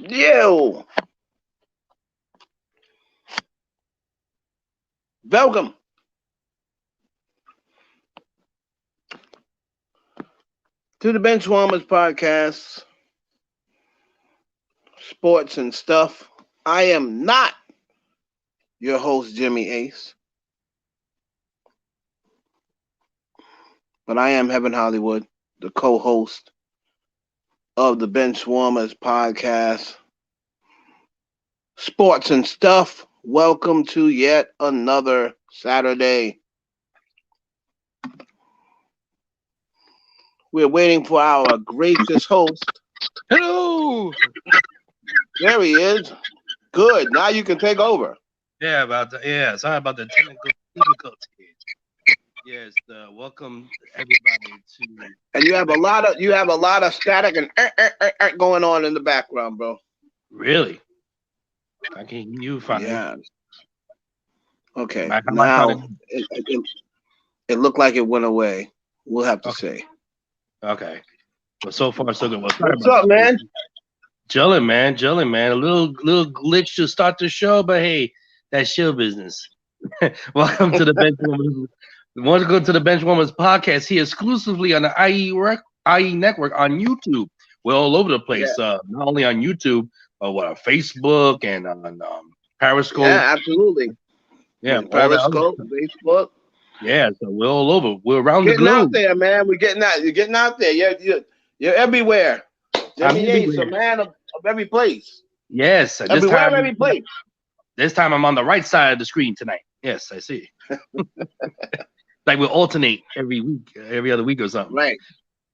Yo, welcome to the Benchwarmers podcast, sports and stuff. I am not your host, Jimmy Ace, but I am Heaven Hollywood, the co-host of the Benchwarmers podcast, sports and stuff. Welcome to yet another Saturday. We're waiting for our gracious host. Hello. There he is. Good. Now you can take over. Sorry about the technical difficulties. Yes, welcome everybody to. And you have a lot of static and going on in the background, bro. Really, I can hear you fine. Yeah. Okay. Am I Now sounding- it looked like it went away. We'll have to say. okay. Well, so far so good. Well, sorry What's about up, that. man? Chilling, man. A little glitch to start the show, but hey, that's show business. Welcome to the Benchwarmers. Welcome to the Benchwarmers podcast here exclusively on the IE network on YouTube. We're all over the place. Not only on YouTube, but on Facebook and on Periscope. Yeah, absolutely. Yeah, Periscope, Facebook. Yeah, so we're all over. We're around the Getting out globe. there, man. We're getting out. You're getting out there. You're everywhere. I'm Jimmy Ace, a everywhere. man of every place. Yes, Everywhere, every place. this time I'm on the right side of the screen tonight. Yes, I see. Like we'll alternate every week, every other week or something. Right.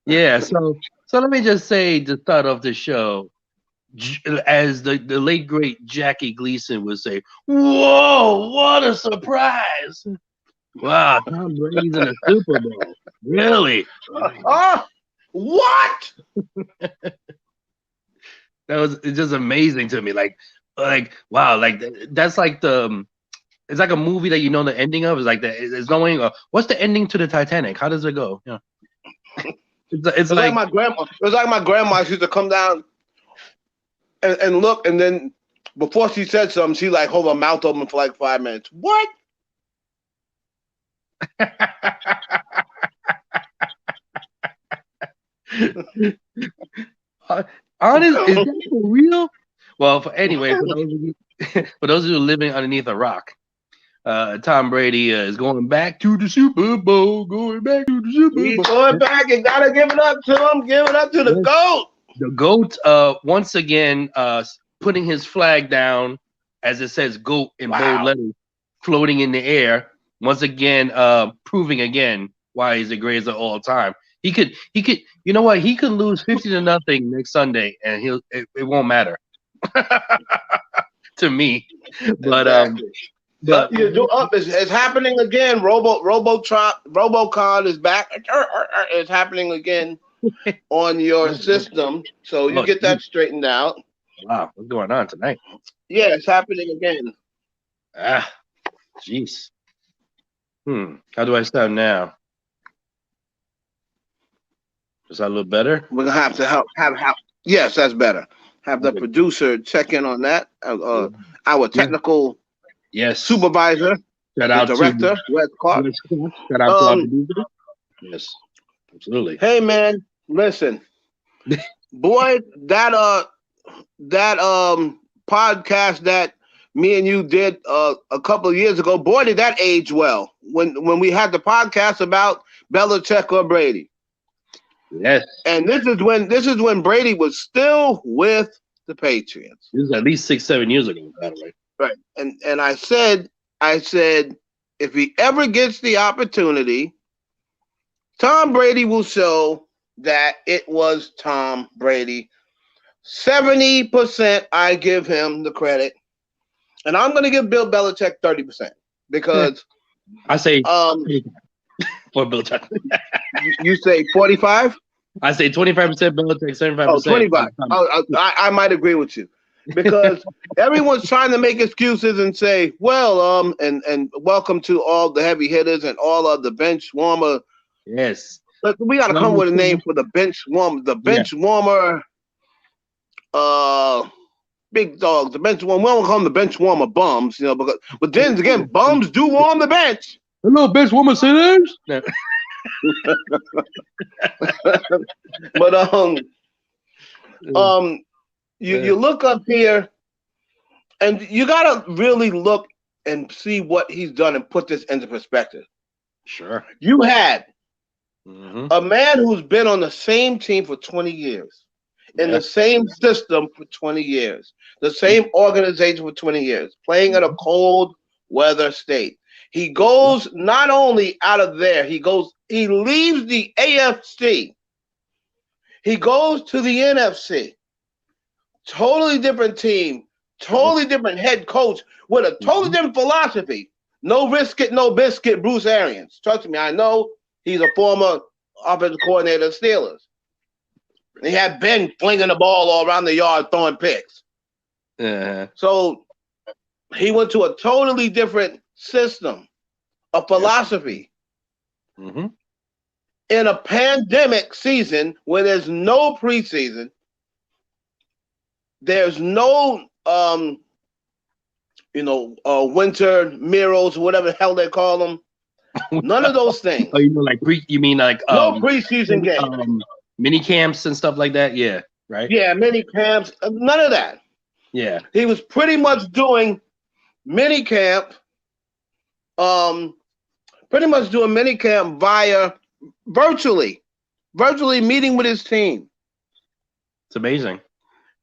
Yeah, so let me just say to start off the show, as the late great Jackie Gleason would say, "Whoa, what a surprise! Wow, Tom Brady's in the Super Bowl. Really? Oh, what? It's just amazing to me. Like wow, like that's like it's like a movie that you know the ending of. It's like that. It's knowing what's the ending to the Titanic? How does it go? Yeah, it's like like my grandma. It was like my grandma. She used to come down and look, and then before she said something, she like hold her mouth open for like 5 minutes. What? honest. Is that for real? Well, anyway, for those of you living underneath a rock, Tom Brady is going back to the Super Bowl. Going back to the Super He's Bowl. going back. You gotta give it up to him. Give it up to the Yes. GOAT. The GOAT, once again, putting his flag down, as it says "GOAT" in bold letters, floating in the air. Once again, proving again why he's the greatest of all time. He could, you know what? He could lose 50-0 next Sunday, and it won't matter to me. But Exactly. It's happening again. Robocon is back. It's happening again on your system. So you get that straightened out. Wow, what's going on tonight? Yeah, it's happening again. Ah, jeez. How do I sound now? Is that a little better? We're gonna have to have. Yes, that's better. Have the Okay. producer check in on that. Our technical supervisor, Shout the out director, to Wes Clark. Shout out to our producer. Yes, absolutely. Hey man, listen, boy, that podcast that me and you did a couple of years ago, boy, did that age well. When we had the podcast about Belichick or Brady. Yes. And this is when Brady was still with the Patriots. This is at least 6-7 years ago, by the way. Right. And I said, if he ever gets the opportunity, Tom Brady will show that it was Tom Brady. 70% I give him the credit. And I'm gonna give Bill Belichick 30% because I say for Belichick. You say 45? I say 25% Belichick, 75%. Oh, 25. I might agree with you. Because everyone's trying to make excuses and say, well, and welcome to all the heavy hitters and all of the bench warmer. Yes. But we got to come with a name for the bench warmer. The bench warmer big dogs, the bench warmer. We don't call them the benchwarmer bums, but then again, bums do warm the bench. Hello, benchwarmer sinners. No. But you look up here, and you gotta really look and see what he's done and put this into perspective. Sure. You had a man who's been on the same team for 20 years, in the same system for 20 years, the same organization for 20 years, playing in a cold weather state. He goes not only out of there, he leaves the AFC. He goes to the NFC. Totally different team, totally different head coach with a totally different philosophy. No risk it, no biscuit, Bruce Arians. Trust me, I know he's a former offensive coordinator of Steelers. He had Ben flinging the ball all around the yard, throwing picks. So he went to a totally different system, a philosophy. In a pandemic season where there's no preseason, there's no winter mirrors, whatever the hell they call them. None of those things. Oh, no preseason game. Mini camps and stuff like that. Yeah, right. Yeah, mini camps. None of that. Yeah, he was pretty much doing mini camp. Pretty much doing mini camp via virtually meeting with his team. It's amazing.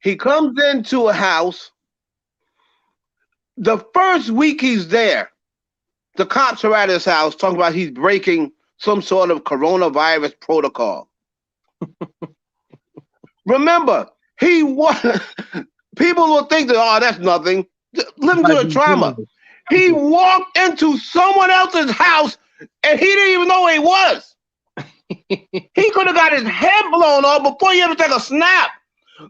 He comes into a house. The first week he's there, the cops are at his house talking about he's breaking some sort of coronavirus protocol. Remember, people will think that, that's nothing. Listen to the trauma. He walked into someone else's house and he didn't even know where he was. He could have got his head blown off before he ever took a snap.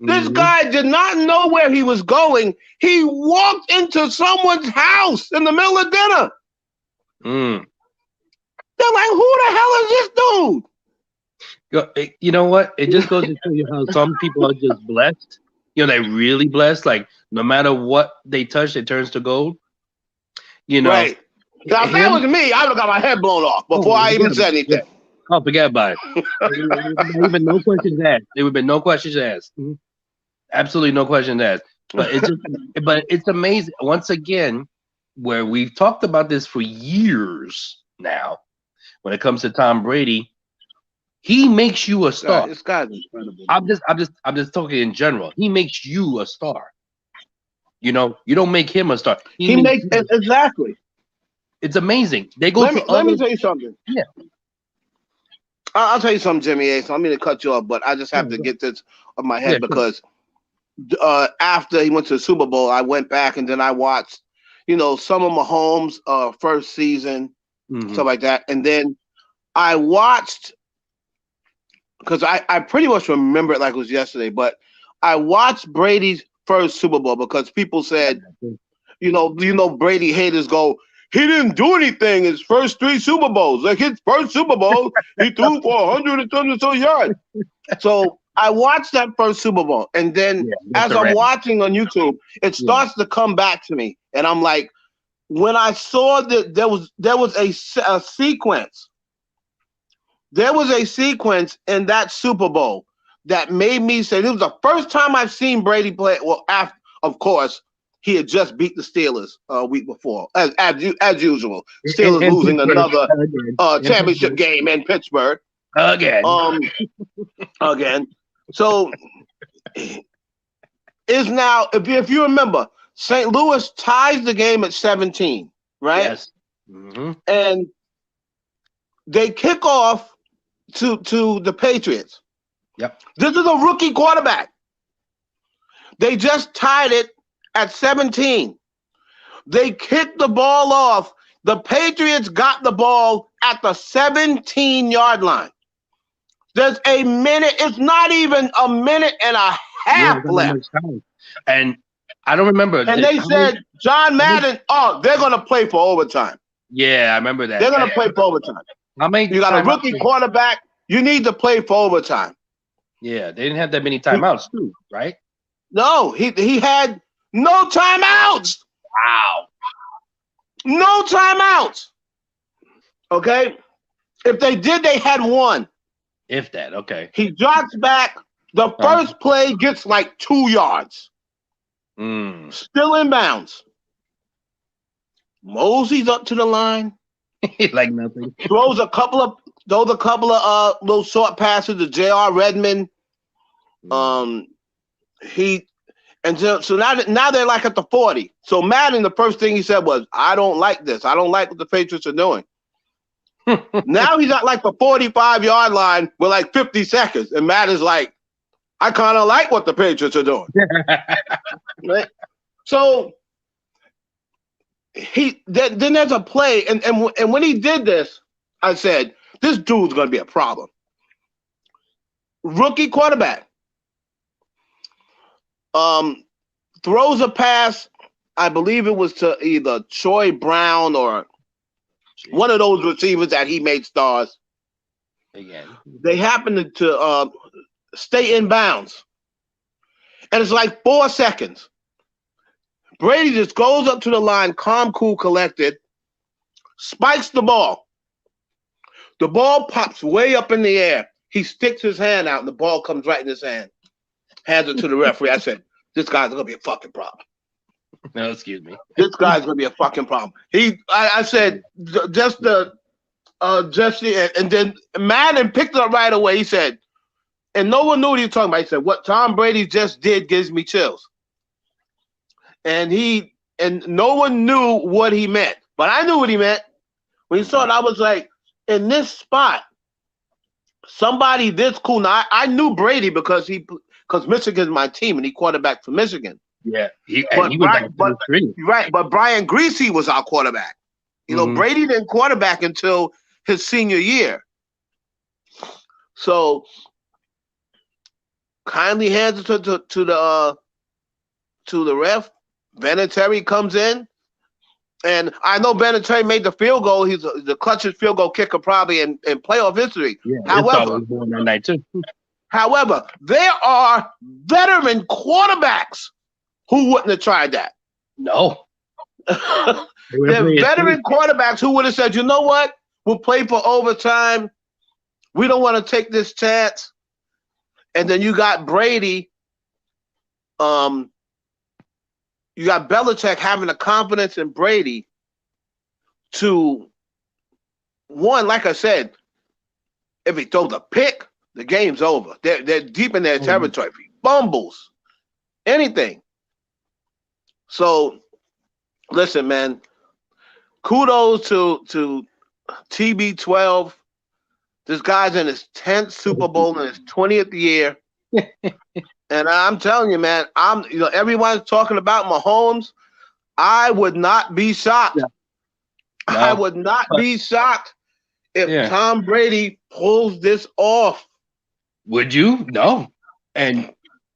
This guy did not know where he was going. He walked into someone's house in the middle of dinner. They're like, who the hell is this dude? You know what? It just goes to show you how some people are just blessed. They're really blessed. Like, no matter what they touch, it turns to gold. Right. Now, if that was me, I would have got my head blown off before I even said anything. Oh, forget about it. There would have been no questions asked. There would have been no questions asked. Absolutely no questions asked. But it's amazing. Once again, where we've talked about this for years now, when it comes to Tom Brady, he makes you a star. This guy's incredible. I'm just talking in general. He makes you a star. You don't make him a star. He makes exactly. It's amazing. They go. Let me tell you something. Yeah. I'll tell you something, Jimmy A. So I'm going to cut you off, but I just have to get this off my head because after he went to the Super Bowl, I went back and then I watched, some of Mahomes' first season, stuff like that. And then I watched, because I pretty much remember it like it was yesterday, but I watched Brady's first Super Bowl because people said, Brady haters go, he didn't do anything his first 3 Super Bowls. Like his first Super Bowl, he threw for 100 and something so yards. So I watched that first Super Bowl, and then as I'm watching on YouTube, it starts to come back to me, and I'm like, when I saw that there was a sequence. There was a sequence in that Super Bowl that made me say this was the first time I've seen Brady play. Well, after, of course, he had just beat the Steelers a week before, as usual. Steelers losing another championship game in Pittsburgh again. Again. So is now, if you remember, St. Louis ties the game at 17, right? Yes. And they kick off to the Patriots. Yep. This is a rookie quarterback. They just tied it at 17. They kicked the ball off. The Patriots got the ball at the 17-yard line. There's a minute. It's not even a minute and a half left. And I don't remember. And they said, John Madden, they're going to play for overtime. Yeah, I remember that. They're going to play for overtime. How many? You got a rookie quarterback. You need to play for overtime. Yeah, they didn't have that many timeouts, too, right? No, he had No timeouts. Wow. No timeouts. Okay? If they did, they had one. If that, okay. He drops back. The first play gets like 2 yards. Still inbounds. Mosey's up to the line. Like nothing. Throws a couple of little short passes to J.R. Redmond. So now they're like at the 40. So Madden, the first thing he said was, "I don't like this. I don't like what the Patriots are doing." Now he's at like the 45-yard line with like 50 seconds, and Madden's like, "I kind of like what the Patriots are doing." Right? So then there's a play, and when he did this, I said, "This dude's gonna be a problem." Rookie quarterback throws a pass. I believe it was to either Troy Brown or one of those receivers that he made stars. Again, they happen to stay in bounds, and it's like 4 seconds. Brady just goes up to the line, calm, cool, collected, spikes the ball. The ball pops way up in the air. He sticks his hand out, and the ball comes right in his hand. Hands it to the referee. I said, "This guy's gonna be a fucking problem." No, excuse me. This guy's gonna be a fucking problem. I said, and then Madden picked it up right away. He said, and no one knew what he was talking about. He said, "What Tom Brady just did gives me chills." And no one knew what he meant, but I knew what he meant. When he saw it, I was like, in this spot, somebody this cool. Now I knew Brady because Michigan's my team and he quarterbacked for Michigan. Yeah, but Brian Greasy was our quarterback. You know, Brady didn't quarterback until his senior year. So kindly hands it to the ref. Vinatieri comes in, and I know Vinatieri made the field goal. He's the clutchest field goal kicker probably in playoff history. Yeah, however, was born that night too. However, there are veteran quarterbacks who wouldn't have tried that. No. There are veteran quarterbacks who would have said, "You know what? We'll play for overtime. We don't want to take this chance." And then you got Brady. You got Belichick having the confidence in Brady to, one, like I said, if he throws a pick, the game's over. They're deep in their territory. If he fumbles, anything. So, listen, man, kudos to TB12. This guy's in his 10th Super Bowl in his 20th year. And I'm telling you, man, everyone's talking about Mahomes. I would not be shocked. No. I would not be shocked if Tom Brady pulls this off. Would you? No. And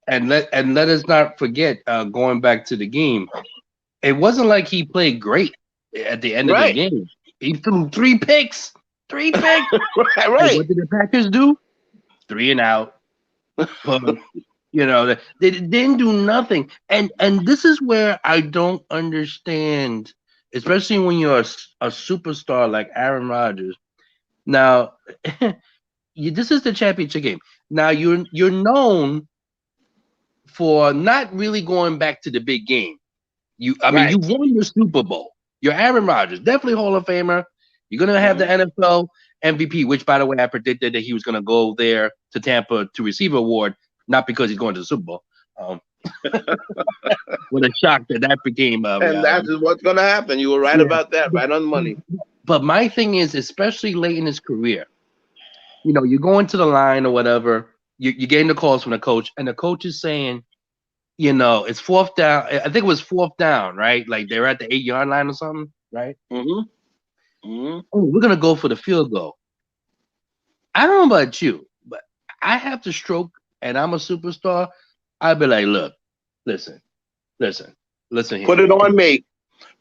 let us not forget, going back to the game, it wasn't like he played great at the end of the game. He threw 3 picks. 3 picks. Right. What did the Packers do? 3 and out. But, they didn't do nothing. And this is where I don't understand, especially when you're a superstar like Aaron Rodgers. Now, this is the championship game. Now you're known for not really going back to the big game. You won your Super Bowl. You're Aaron Rodgers, definitely Hall of Famer. You're gonna have the NFL MVP, which, by the way, I predicted that he was gonna go there to Tampa to receive an award, not because he's going to the Super Bowl. What a shock that became. And that is what's gonna happen. You were right about that, right on the money. But my thing is, especially late in his career, you go into the line or whatever, you're getting the calls from the coach, and the coach is saying, it's 4th down. I think it was 4th down, right? Like they're at the 8-yard line or something, right? Oh, we're going to go for the field goal. I don't know about you, but I have to stroke, and I'm a superstar. I'd be like, look, listen here. Put it on me.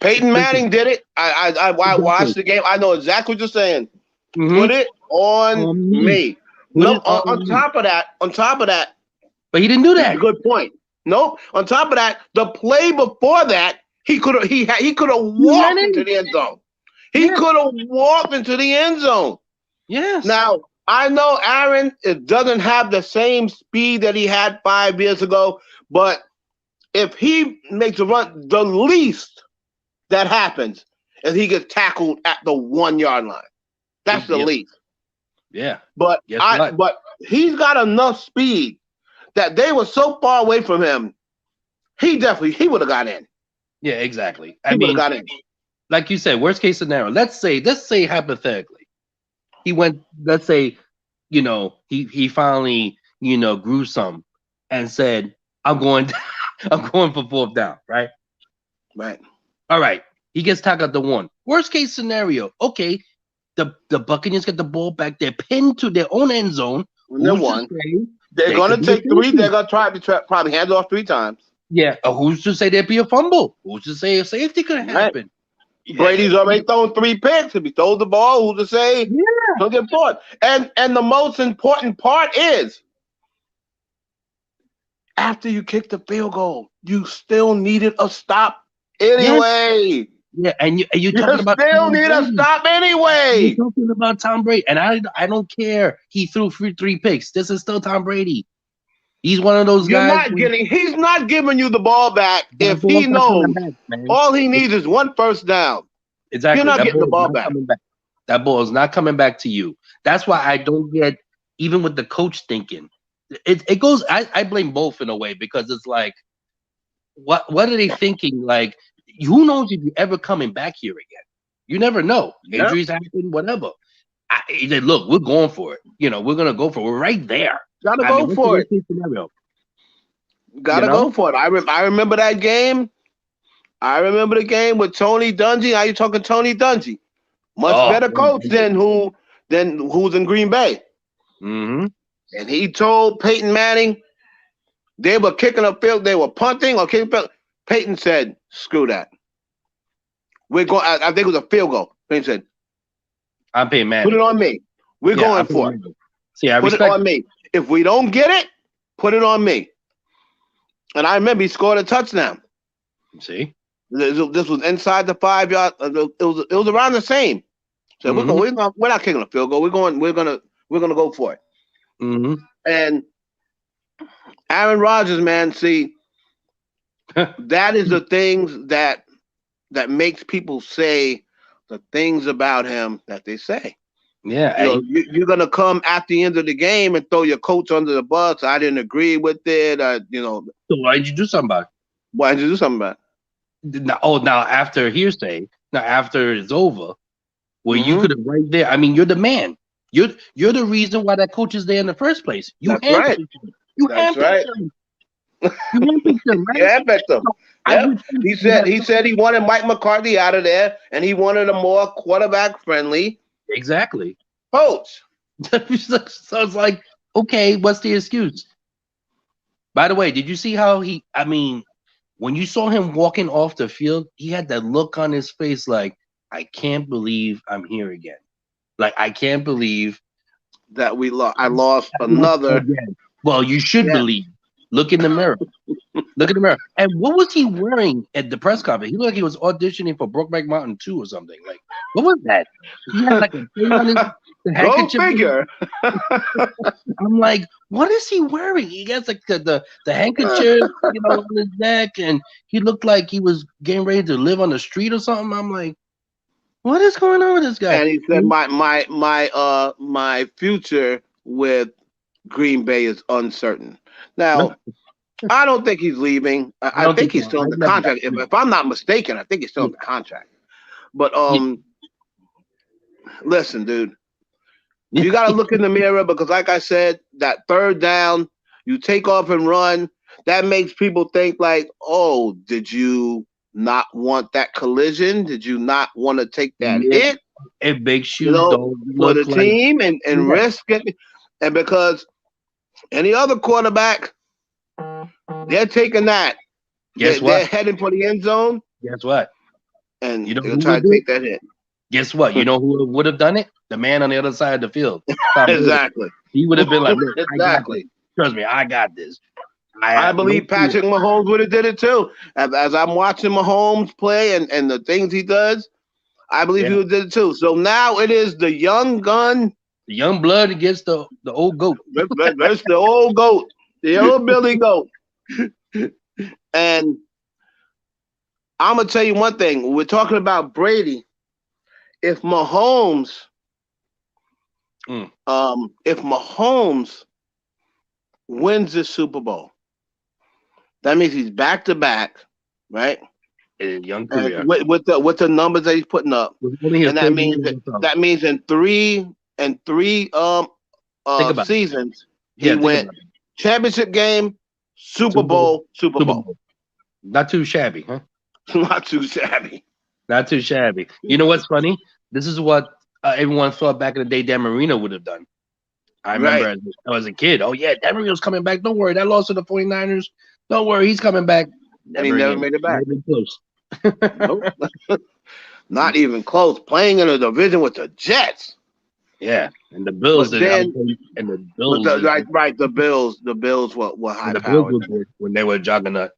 Peyton Manning did it. I watched the game. I know exactly what you're saying. Put it on me. No, on top of that. But he didn't do that. Good point. Nope. On top of that, the play before that, he could have walked into the end zone. He could have walked into the end zone. Yes. Now, I know Aaron doesn't have the same speed that he had 5 years ago, but if he makes a run, the least that happens is he gets tackled at the 1 yard line. That's the least. Yeah. But but he's got enough speed that they were so far away from him. He would have got in. Yeah, exactly. He would have got in. Like you said, worst case scenario. Let's say hypothetically, he went. Let's say, he finally grew some and said, "I'm going for fourth down." Right. Right. All right. He gets tackled at the 1. Worst case scenario. Okay. The Buccaneers get the ball back. They're pinned to their own end zone. They're going to take 3. They're going to try to probably hand off 3 times. Yeah. Who's to say there'd be a fumble? Who's to say a safety could happen? Right. Brady's already thrown 3 picks. If he throws the ball, who's to say he'll get caught? And the most important part is, after you kick the field goal, you still needed a stop anyway. Yeah, and you talking about still need a stop anyway. You're talking about Tom Brady, and I don't care. He threw 3 picks. This is still Tom Brady. He's one of those guys. He's not giving you the ball back if he knows all he needs is 1 first down. Exactly. You're not getting the ball back. That ball is not coming back to you. That's why I don't get, even with the coach thinking. It goes. I blame both in a way, because it's like, what are they thinking? Like, who knows if you're ever coming back here again? You never know. Injuries happen, whatever. He said, look, we're going for it. We're going to go for it. We're right there. Gotta go for it. Gotta go for it. I remember that game. I remember the game with Tony Dungy. How you talking Tony Dungy? Much better coach than who's in Green Bay. Mm-hmm. And he told Peyton Manning they were kicking a field, they were punting or kicking field. Peyton said, screw that. We're going, I think it was a field goal. Peyton said, I'm Peyton Manning. Put it on me. We're going for it. See, put it on me. If we don't get it, put it on me. And I remember he scored a touchdown. See? This was inside the 5 yard. It was around the same. So we're not kicking a field goal. We're gonna go for it. Mm-hmm. And Aaron Rodgers, man, see, that is the things that makes people say the things about him that they say. Yeah, you're gonna come at the end of the game and throw your coach under the bus. I didn't agree with it. So why did you do something about it? Why did you do something about it? Now after hearsay, after it's over, you could have right there. I mean, you're the man. You're the reason why that coach is there in the first place. That's right. That's right. You handpicked him, right? You handpicked him. Yep. He said he wanted Mike McCarthy out of there, and he wanted a more quarterback friendly. Exactly. Coach. So it's like, okay, what's the excuse? By the way, did you see how when you saw him walking off the field, he had that look on his face like, I can't believe I'm here again. Like, I can't believe that I lost another. Again. Well, you should believe. Look in the mirror. Look in the mirror. And what was he wearing at the press conference? He looked like he was auditioning for Brokeback Mountain 2 or something. Like, what was that? He had like a thing on his handkerchief. Go figure. I'm like, what is he wearing? He has like the handkerchief, on his neck, and he looked like he was getting ready to live on the street or something. I'm like, what is going on with this guy? And he said, my future with Green Bay is uncertain. Now, I don't think he's leaving. I think he's still in the contract. If I'm not mistaken, I think he's still in the contract. But listen, dude, you got to look in the mirror because, like I said, that third down, you take off and run. That makes people think like, oh, did you not want that collision? Did you not want to take that hit? It makes you for the team and risk it. And because any other quarterback, they're taking that. Guess what? They're heading for the end zone. Guess what? And they'll try to take that hit. Guess what? You know who would have done it? The man on the other side of the field. Exactly. He would have been like, exactly. Trust me, I got this. I believe Patrick Mahomes would have did it too. As I'm watching Mahomes play and the things he does, I believe he would have did it too. So now it is the young gun. The young blood against the old goat. That's the old goat. The old Billy Goat. And I'm going to tell you one thing. We're talking about Brady. If Mahomes wins the Super Bowl, that means he's back-to-back, right? In young career. With the numbers that he's putting up. And that means in three seasons, he went championship game, Super Bowl. Not too shabby, huh? Not too shabby. Not too shabby. You know what's funny? This is what everyone thought back in the day Dan Marino would have done. I remember as a kid. Oh, yeah, Dan Marino's coming back. Don't worry. That loss to the 49ers. Don't worry. He's coming back. And he never made it back. Not even close. Nope. Not even close. Playing in a division with the Jets. Yeah, and the Bills. The Bills were high powered when they were juggernaut.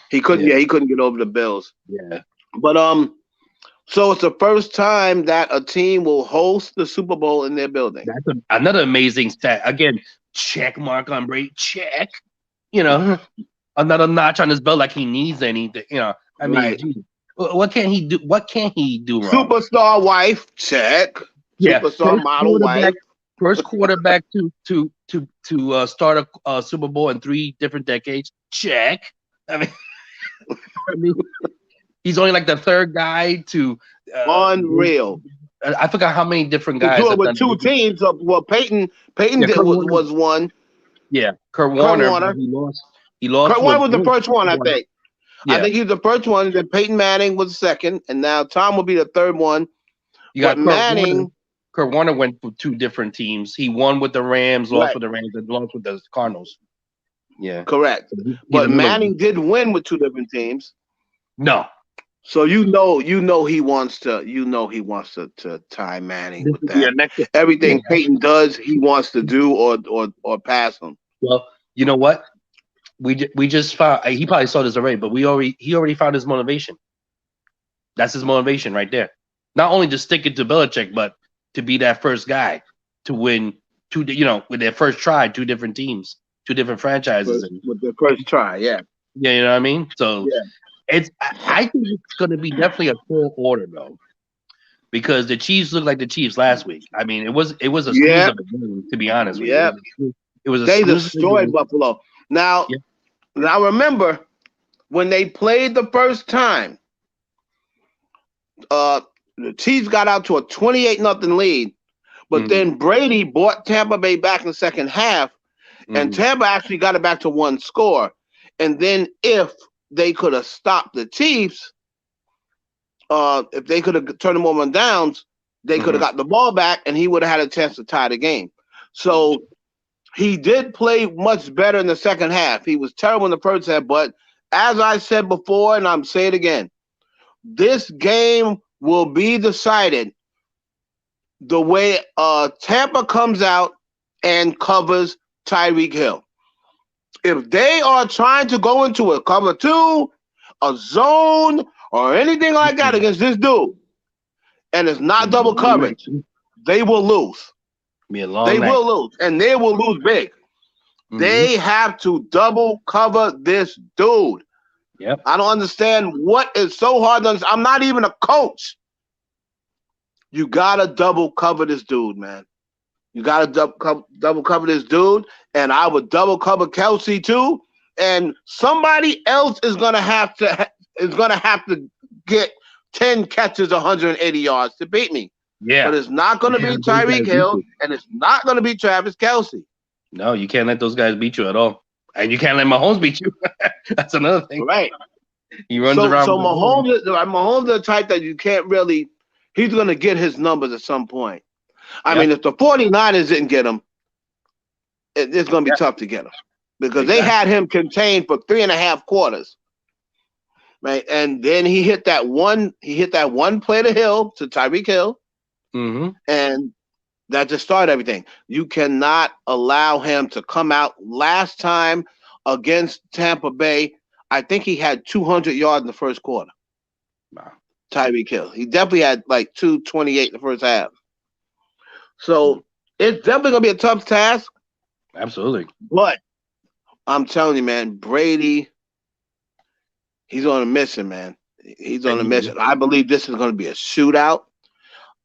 He couldn't get over the Bills. Yeah. But so it's the first time that a team will host the Super Bowl in their building. That's another amazing stat. Again, check mark on Brady. Check. You know, another notch on his belt like he needs anything. You know, I mean, geez, what can he do? What can he do wrong? Superstar wife. Check. Yeah. Superstar model wife. First quarterback to start a Super Bowl in 3 different decades. Check. I mean, he's only like the third guy to unreal. I forgot how many different guys do it with 2 teams. Well, Peyton was one. Yeah, Kurt Warner. He lost. Kurt Warner was the first one, I think. Yeah. I think he was the first one. Then Peyton Manning was the second, and now Tom will be the third one. You got Kurt Warner went for 2 different teams. He won with the Rams, lost with the Rams, and lost with the Cardinals. Yeah, correct. But Manning did win with 2 different teams. No. So you know he wants to tie Manning with that. Everything Peyton does, he wants to do or pass him. Well, you know what? We just found, he probably saw this already, but he already found his motivation. That's his motivation right there. Not only to stick it to Belichick, but to be that first guy to win 2, with their first try, 2 different teams, 2 different franchises. With the first try, yeah. Yeah, you know what I mean? So I think it's going to be definitely a full order, though, because the Chiefs looked like the Chiefs last week. I mean, it was a snooze of a game, to be honest with you. They destroyed Buffalo. Now remember, when they played the first time, the Chiefs got out to a 28-0 lead, but then Brady brought Tampa Bay back in the second half, and Tampa actually got it back to 1 score. And then if they could have stopped the Chiefs, if they could have turned them over on downs, they could have got the ball back, and he would have had a chance to tie the game. So he did play much better in the second half. He was terrible in the first half, but as I said before, and I'm saying it again, this game will be decided the way Tampa comes out and covers Tyreek Hill. If they are trying to go into a cover 2, a zone, or anything like that against this dude, and it's not double coverage, they will lose. Will lose, and they will lose big. They have to double cover this dude. Yep. I don't understand what is so hard to understand. I'm not even a coach. You gotta double cover this dude, man. You gotta double cover this dude, and I would double cover Kelsey too. And somebody else is gonna have to get 10 catches, 180 yards to beat me. Yeah, but it's not gonna be Tyreek Hill, and it's not gonna be Travis Kelsey. No, you can't let those guys beat you at all, and you can't let Mahomes beat you. That's another thing, right? He runs around. So Mahomes is the type that you can't really. He's gonna get his numbers at some point. I mean, if the 49ers didn't get him, it's going to be tough to get him because they had him contained for 3.5 quarters, right? And then he hit that one play to Hill, to Tyreek Hill, and that just started everything. You cannot allow him to come out. Last time against Tampa Bay, I think he had 200 yards in the first quarter. Wow. Tyreek Hill. He definitely had like 228 in the first half. So it's definitely going to be a tough task. Absolutely. But I'm telling you, man, Brady, he's on a mission, man. He's on a mission. I believe this is going to be a shootout.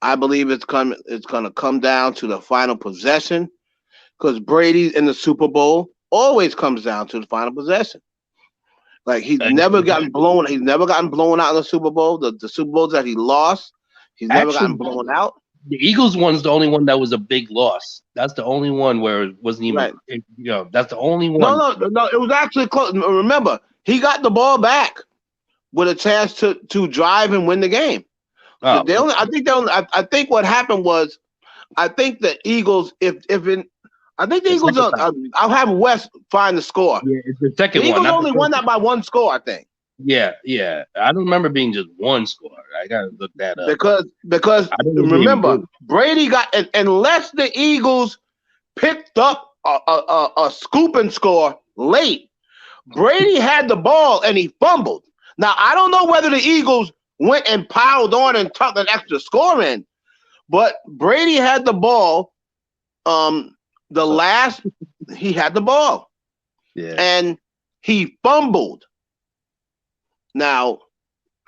I believe it's going to come down to the final possession, because Brady in the Super Bowl always comes down to the final possession. Like he's never gotten blown. He's never gotten blown out in the Super Bowl. The Super Bowls that he lost, he's never gotten blown out. The Eagles one's the only one that was a big loss. That's the only one where it wasn't even. Right. That's the only one. No. It was actually close. Remember, he got the ball back with a chance to drive and win the game. Oh. I think what happened was, I think the Eagles, I'll have West find the score. Yeah, it's the second one. The Eagles only won that by one score, I think. Yeah. I don't remember being just one score. I gotta look that up. Because remember, Brady got, unless the Eagles picked up a scoop and score late, Brady had the ball and he fumbled. Now I don't know whether the Eagles went and piled on and tucked an extra score in, but Brady had the ball. He had the ball. Yeah. And he fumbled. Now,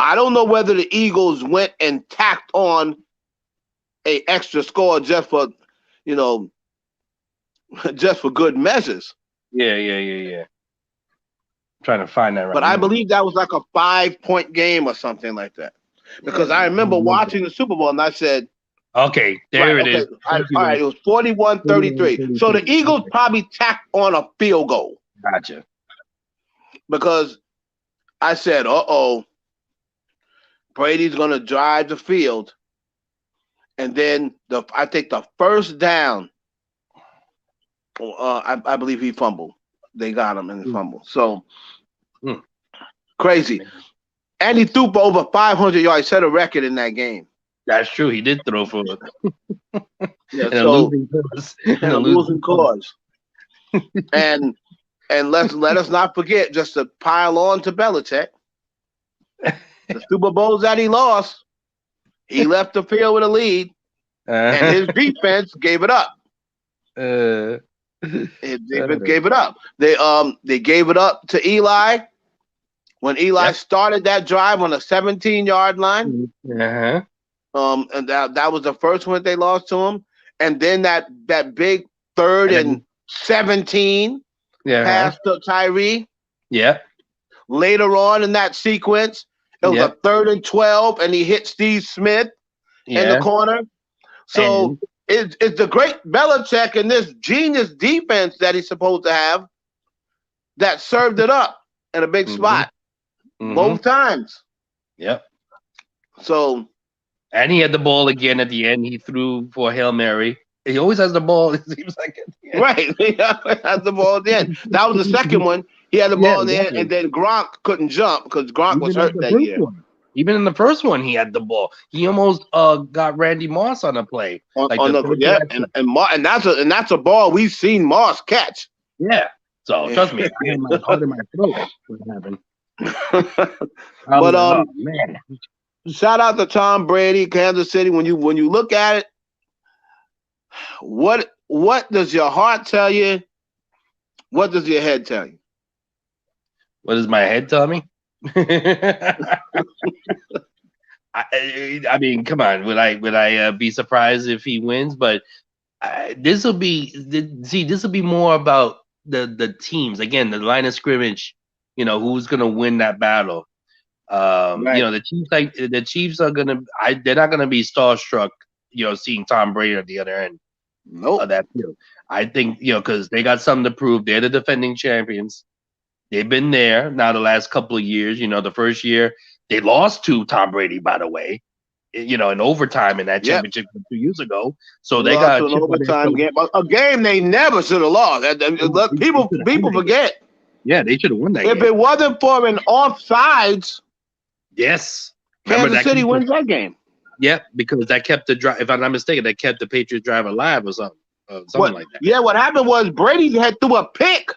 I don't know whether the Eagles went and tacked on a extra score just for good measures. Yeah. Trying to find that right But now. I believe that was like a 5-point game or something like that. Because I remember watching the Super Bowl and I said, okay, there it is. All right, it was 41-33. So the Eagles probably tacked on a field goal. Gotcha. Because I said, Brady's going to drive the field. And then I think the first down, I believe he fumbled. They got him in the fumble. So, crazy. And he threw for over 500 yards. He set a record in that game. That's true. He did throw for it. A losing cause. and let us not forget, just to pile on to Belichick, the Super Bowls that he lost, he left the field with a lead, and his defense gave it up. His defense gave it up. They gave it up to Eli when Eli started that drive on the 17-yard line. And that was the first one that they lost to him. And then that big 3rd and 17 pass to Tyree. Yeah. Later on in that sequence, it was a 3rd and 12, and he hit Steve Smith in the corner. So it's the great Belichick and this genius defense that he's supposed to have that served it up in a big spot both times. Yep. So. And he had the ball again at the end. He threw for a Hail Mary. He always has the ball, it seems like. At the end. Right. He has the ball at the end. That was the second one. He had the ball in the end, and then Gronk couldn't jump because Gronk was hurt that year. Even in the first one, he had the ball. He almost got Randy Moss on a play. And that's a ball we've seen Moss catch. Yeah. So trust me, I had my heart in my throat. What happened? But man. Shout out to Tom Brady, Kansas City. When you look at it, what does your heart tell you? What does your head tell you? What does my head tell me? I mean, come on. Would I be surprised if he wins? But this will be more about the teams. Again, the line of scrimmage. Who's gonna win that battle. Right. The Chiefs are they're not gonna be starstruck, seeing Tom Brady at the other end of that field. I think, because they got something to prove. They're the defending champions. They've been there now the last couple of years. The first year they lost to Tom Brady, by the way, in overtime in that championship 2 years ago. So they got an overtime game, a game they never should have lost. People forget. Yeah, they should have won that game. If it wasn't for an offsides. Yes. Kansas City wins that game. Yeah, because that kept the drive. If I'm not mistaken, that kept the Patriots drive alive or something like that. Yeah, what happened was Brady had threw a pick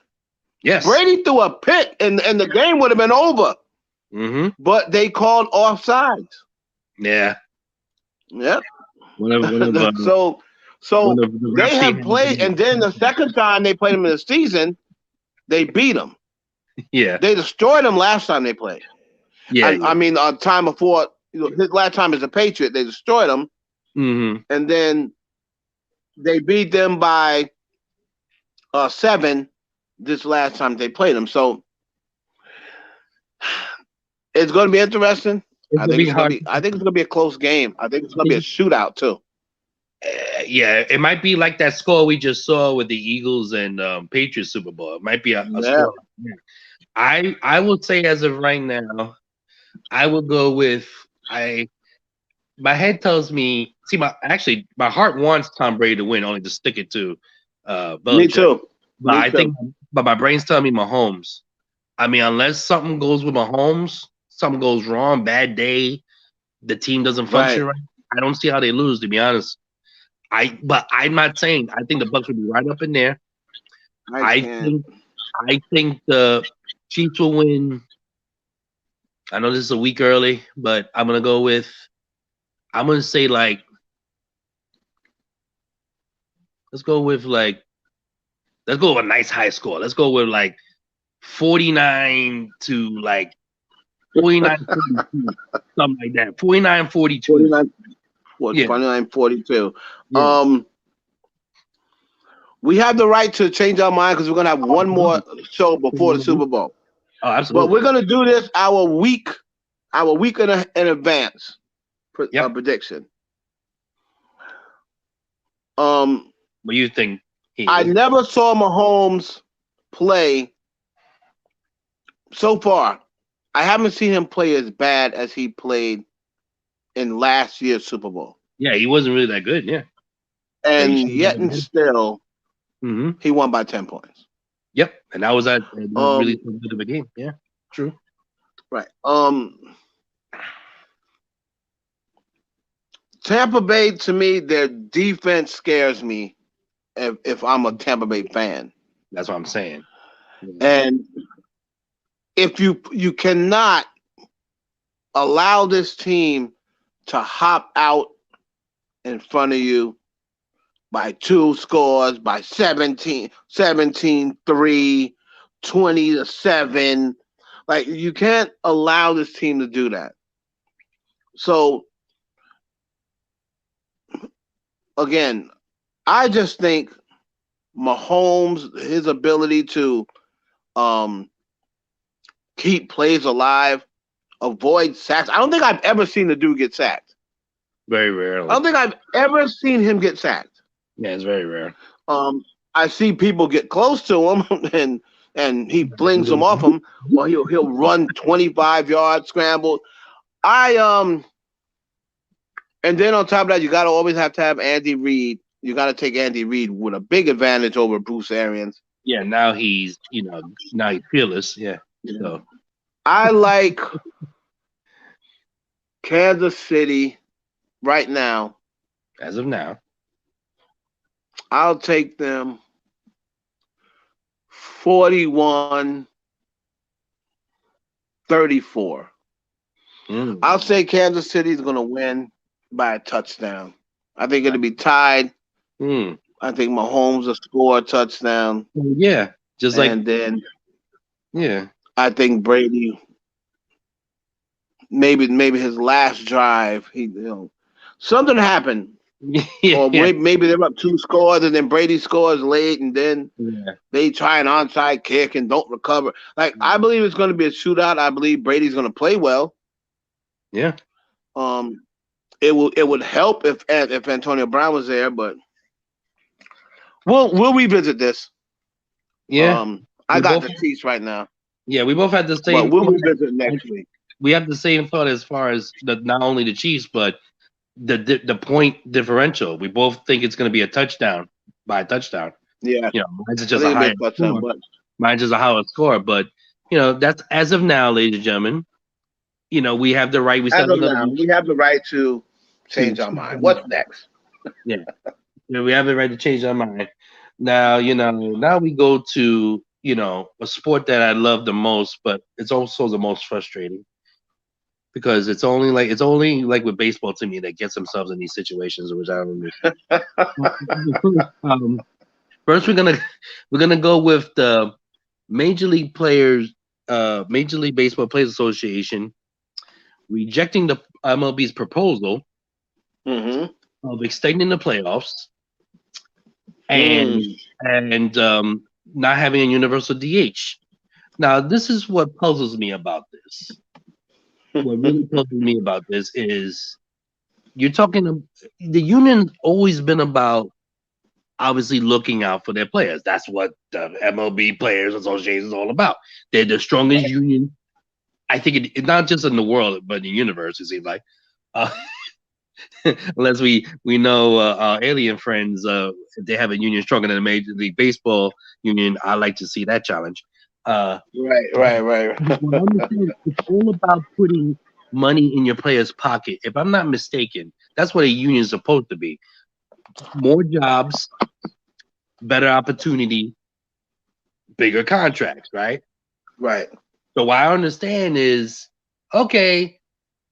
Yes. Brady threw a pick, and the game would have been over. Mm-hmm. But they called offsides. Yeah. Yeah. Whatever. So they have played, and then the second time they played them in the season, they beat them. Yeah. They destroyed them last time they played. Yeah. I mean, time before, his last time as a Patriot, they destroyed them. Mm-hmm. And then they beat them by 7 this last time they played them. So it's going to be interesting. I think it's going to be a close game. I think it's going to be a shootout too. Yeah, it might be like that score we just saw with the Eagles and Patriots Super Bowl. It might be a score. I will say as of right now, I will go with my head tells me. See, my heart wants Tom Brady to win, only to stick it to Belichick. Me too. But but my brain's telling me Mahomes. I mean, unless something goes with Mahomes, something goes wrong, bad day, the team doesn't function right. I don't see how they lose, to be honest. But I'm not saying I think the Bucs will be right up in there. I think the Chiefs will win. I know this is a week early, but I'm gonna say like, let's go with a nice high score. Let's go with like 49 to like 49, 42, something like that. 49, 42. 29, 42. Yeah. We have the right to change our mind because we're going to have one more show before the Super Bowl. Oh, absolutely. But we're going to do this our week in advance prediction. What do you think? I never saw Mahomes play so far. I haven't seen him play as bad as he played in last year's Super Bowl. Yeah, he wasn't really that good. Yeah, and yet and still, he won by 10 points. Yep, and that was really good of a game. Yeah, true. Right. Tampa Bay, to me, their defense scares me. If I'm a Tampa Bay fan, that's what I'm saying. And if you cannot allow this team to hop out in front of you by 2 scores, by 17-3, 20-7. Like, you can't allow this team to do that. So, again, I just think Mahomes, his ability to keep plays alive, avoid sacks. I don't think I've ever seen the dude get sacked. Very rarely. I don't think I've ever seen him get sacked. Yeah, it's very rare. I see people get close to him and he flings them off him. Well, he'll run 25 yards scrambled. And then on top of that, you got to always have to have Andy Reid. You got to take Andy Reid with a big advantage over Bruce Arians. Yeah, now he's fearless. Yeah. So I like Kansas City right now. As of now, I'll take them 41-34. I'll say Kansas City is going to win by a touchdown. I think it'll be tied. I think Mahomes will score a touchdown. Yeah, and then I think Brady, maybe his last drive, something happened. Or maybe they're up 2 scores and then Brady scores late and then they try an onside kick and don't recover. Like, I believe it's going to be a shootout. I believe Brady's going to play well. Yeah. It would help if Antonio Brown was there, but we'll revisit this. Yeah. I got the Chiefs right now. Yeah, we both had the same. But we'll revisit next week. We have the same thought as far as not only the Chiefs, but the point differential. We both think it's going to be a touchdown. Yeah. Mine's just a higher score. Mine's just a higher score. But, that's as of now, ladies and gentlemen. We have the right. We have the right to change our mind. What's next? Yeah. We have the right to change our mind. Now, now we go to, a sport that I love the most, but it's also the most frustrating because it's only like with baseball to me that gets themselves in these situations, which I don't understand. First, we're gonna go with the Major League Baseball Players Association rejecting the MLB's proposal of extending the playoffs and not having a universal DH. Now, this is what puzzles me about this. What really puzzles me about this is you're talking. The union's always been about obviously looking out for their players. That's what the MLB Players Association is all about. They're the strongest union. I think it's not just in the world, but in the universe. It seems like, unless we know our alien friends, if they have a union stronger than the Major League Baseball union, I like to see that challenge. Right. It's all about putting money in your player's pocket. If I'm not mistaken, that's what a union is supposed to be. More jobs, better opportunity, bigger contracts, right? Right. So what I understand is, okay,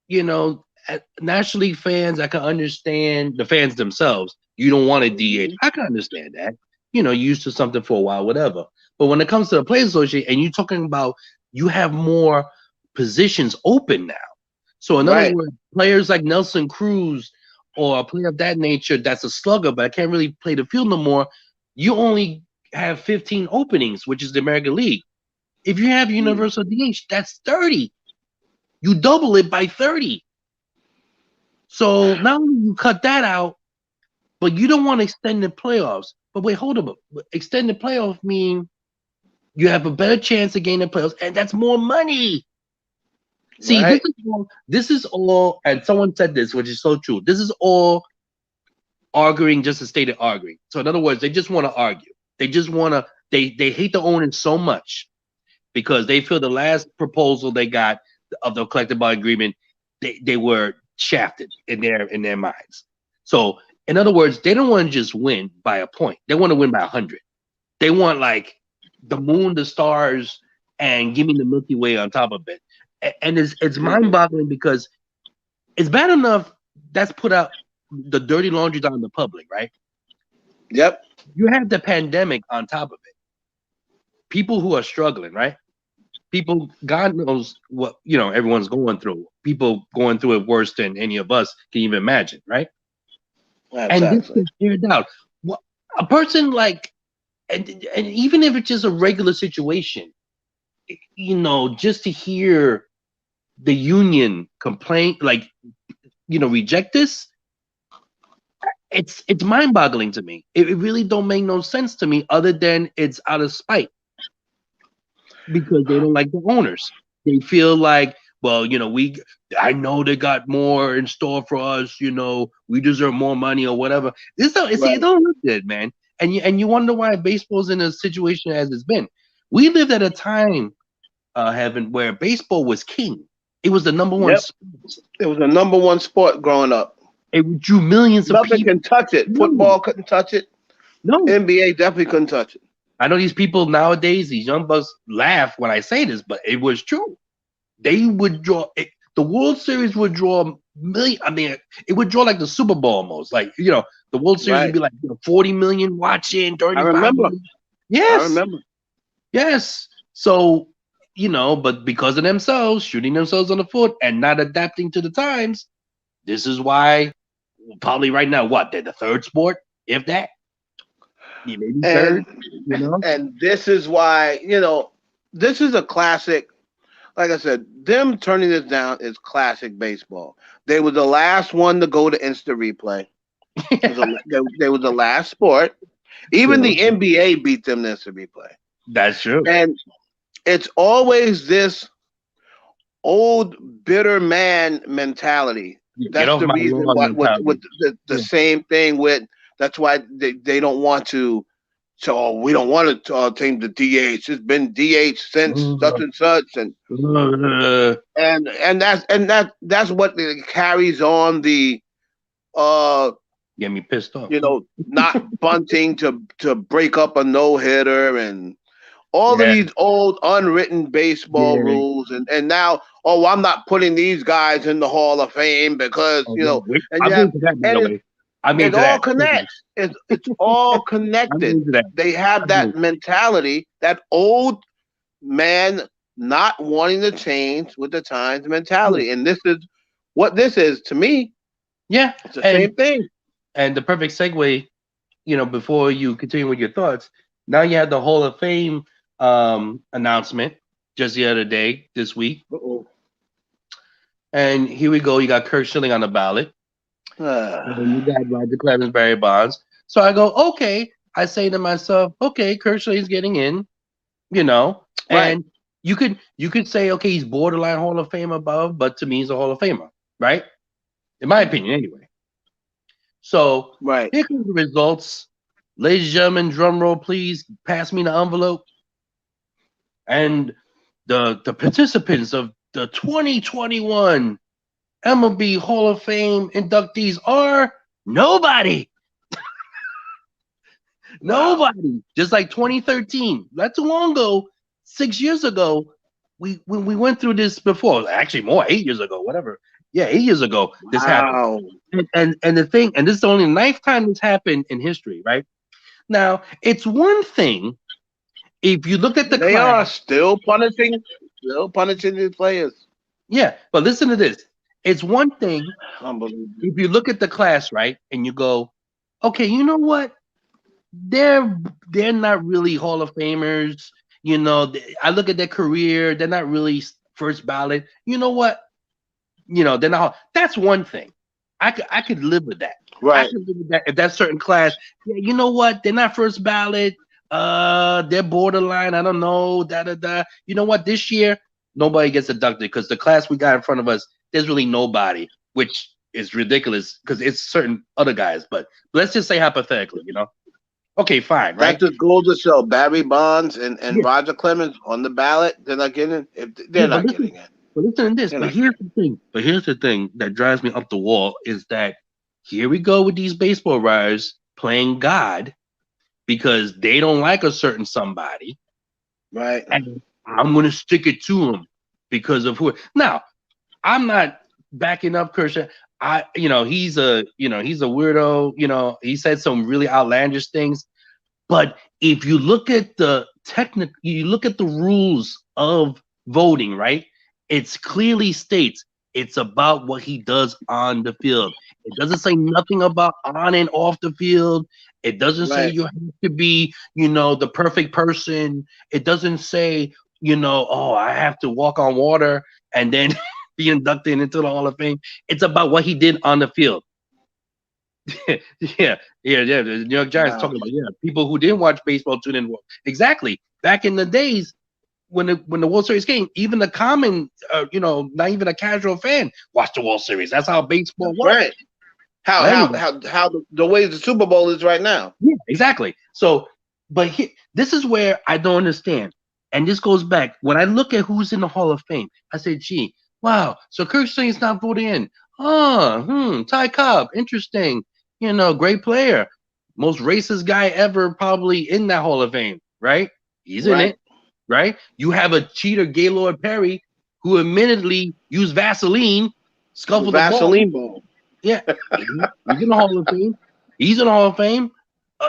National League fans, I can understand the fans themselves. You don't want a DH. I can understand that. Used to something for a while, whatever. But when it comes to the Players Association, and you're talking about you have more positions open now. So in other words, players like Nelson Cruz or a player of that nature that's a slugger, but I can't really play the field no more, you only have 15 openings, which is the American League. If you have universal DH, that's 30. You double it by 30. So not only you cut that out, but you don't want to extend the playoffs. But wait, hold up. Extended playoffs mean you have a better chance of gaining playoffs, and that's more money. See, this is all, and someone said this, which is so true. This is all arguing just to state it arguing. So in other words, they just want to argue. They just want to, they hate the owners so much because they feel the last proposal they got of the collective bargaining agreement, they were shafted in their minds. So in other words, they don't want to just win by a point. They want to win by 100. They want like the moon, the stars, and give me the Milky Way on top of it. And it's mind-boggling because it's bad enough that's put out the dirty laundry on the public, right? Yep. You have the pandemic on top of it. People who are struggling, right? People, God knows what everyone's going through. People going through it worse than any of us can even imagine, right? Exactly. And this is figured out. A person like, and even if it's just a regular situation, just to hear the union complain, reject this, it's mind-boggling to me. It really don't make no sense to me other than it's out of spite because they don't like the owners. They feel like, well, I know they got more in store for us. We deserve more money or whatever. It don't look good, man. And you wonder why baseball's in a situation as it's been. We lived at a time, Heaven, where baseball was king. It was the number one sport. It was the number one sport growing up. It drew millions of people. Nothing can touch it. Football couldn't touch it. No. NBA definitely couldn't touch it. I know these people nowadays, these young bucks laugh when I say this, but it was true. They would draw the World Series would draw million. I mean, it would draw like the Super Bowl almost. Like, the World Series would be like 40 million watching, 35 I remember. million. Yes. I remember. Yes. So, but because of themselves, shooting themselves on the foot and not adapting to the times, this is why probably right now, they're the third sport, if that. Maybe third, And this is why, this is a classic. Like I said, them turning this down is classic baseball. They were the last one to go to instant replay. They were the last sport. Even the NBA beat them to instant replay. That's true. And it's always this old bitter man mentality. That's the reason why with the same thing with. That's why they don't want to. So we don't want to change the DH. It's been DH since such and such, and that's what carries on the get me pissed off. Not bunting to break up a no hitter and All of these old unwritten baseball rules, and now, oh, I'm not putting these guys in the Hall of Fame because and you have, and it all connects. It's all connected. They have that mentality, that old man not wanting to change with the times mentality, and this is what this is to me. Yeah, it's the same thing. And the perfect segue, before you continue with your thoughts, now you have the Hall of Fame announcement just the other day, this week. And here we go. You got Curt Schilling on the ballot. And you got Roger Clemens, Barry Bonds. So I go, okay. I say to myself, okay, Curt Schilling's getting in, and you could say, okay, he's borderline Hall of Fame above, but to me, he's a Hall of Famer, right? In my opinion, anyway. So here comes the results. Ladies and gentlemen, drum roll, please. Pass me the envelope. And the participants of the 2021 MLB Hall of Fame inductees are nobody. Nobody. Just like 2013. Not too long ago, 6 years ago, we went through this before. Actually, more, 8 years ago, whatever. Yeah, 8 years ago, this happened. And the thing, and this is the only ninth time this happened in history, right? Now, it's one thing if you look at the they are still punishing these players. Yeah, but listen to this. It's one thing if you look at the class, right, and you go, okay, you know what? They're not really Hall of Famers. I look at their career. They're not really first ballot. You know what? They're not. That's one thing. I could live with that. Right. I could live with that if that certain class. Yeah, you know what? They're not first ballot. They're borderline. I don't know. You know what? This year, nobody gets inducted because the class we got in front of us, there's really nobody, which is ridiculous because it's certain other guys. But let's just say hypothetically, Okay, fine, right? That just goes to show Barry Bonds and Roger Clemens on the ballot. They're not getting in. They're not getting in. But listen to this. But here's the thing. But here's the thing that drives me up the wall is that here we go with these baseball writers playing God because they don't like a certain somebody. Right. And I'm going to stick it to them because of who. Now, I'm not backing up Kershaw. He's a weirdo. He said some really outlandish things. But if you look at the you look at the rules of voting, right? It clearly states it's about what he does on the field. It doesn't say nothing about on and off the field. It doesn't say you have to be, the perfect person. It doesn't say, I have to walk on water and then be inducted into the Hall of Fame. It's about what he did on the field. Yeah. The New York Giants talking about people who didn't watch baseball tuned in. Exactly. Back in the days when the World Series came, even the common, not even a casual fan watched the World Series. That's how baseball works. Right. How the way the Super Bowl is right now. Yeah, exactly. So, but this is where I don't understand. And this goes back when I look at who's in the Hall of Fame. I say, gee, wow. So Curt Schilling's not voted in. Ty Cobb, interesting. Great player, most racist guy ever, probably in that Hall of Fame, right? He's in it, right? You have a cheater, Gaylord Perry, who admittedly used Vaseline, scuffled the Vaseline ball. Yeah, he's in the Hall of Fame. He's in the Hall of Fame.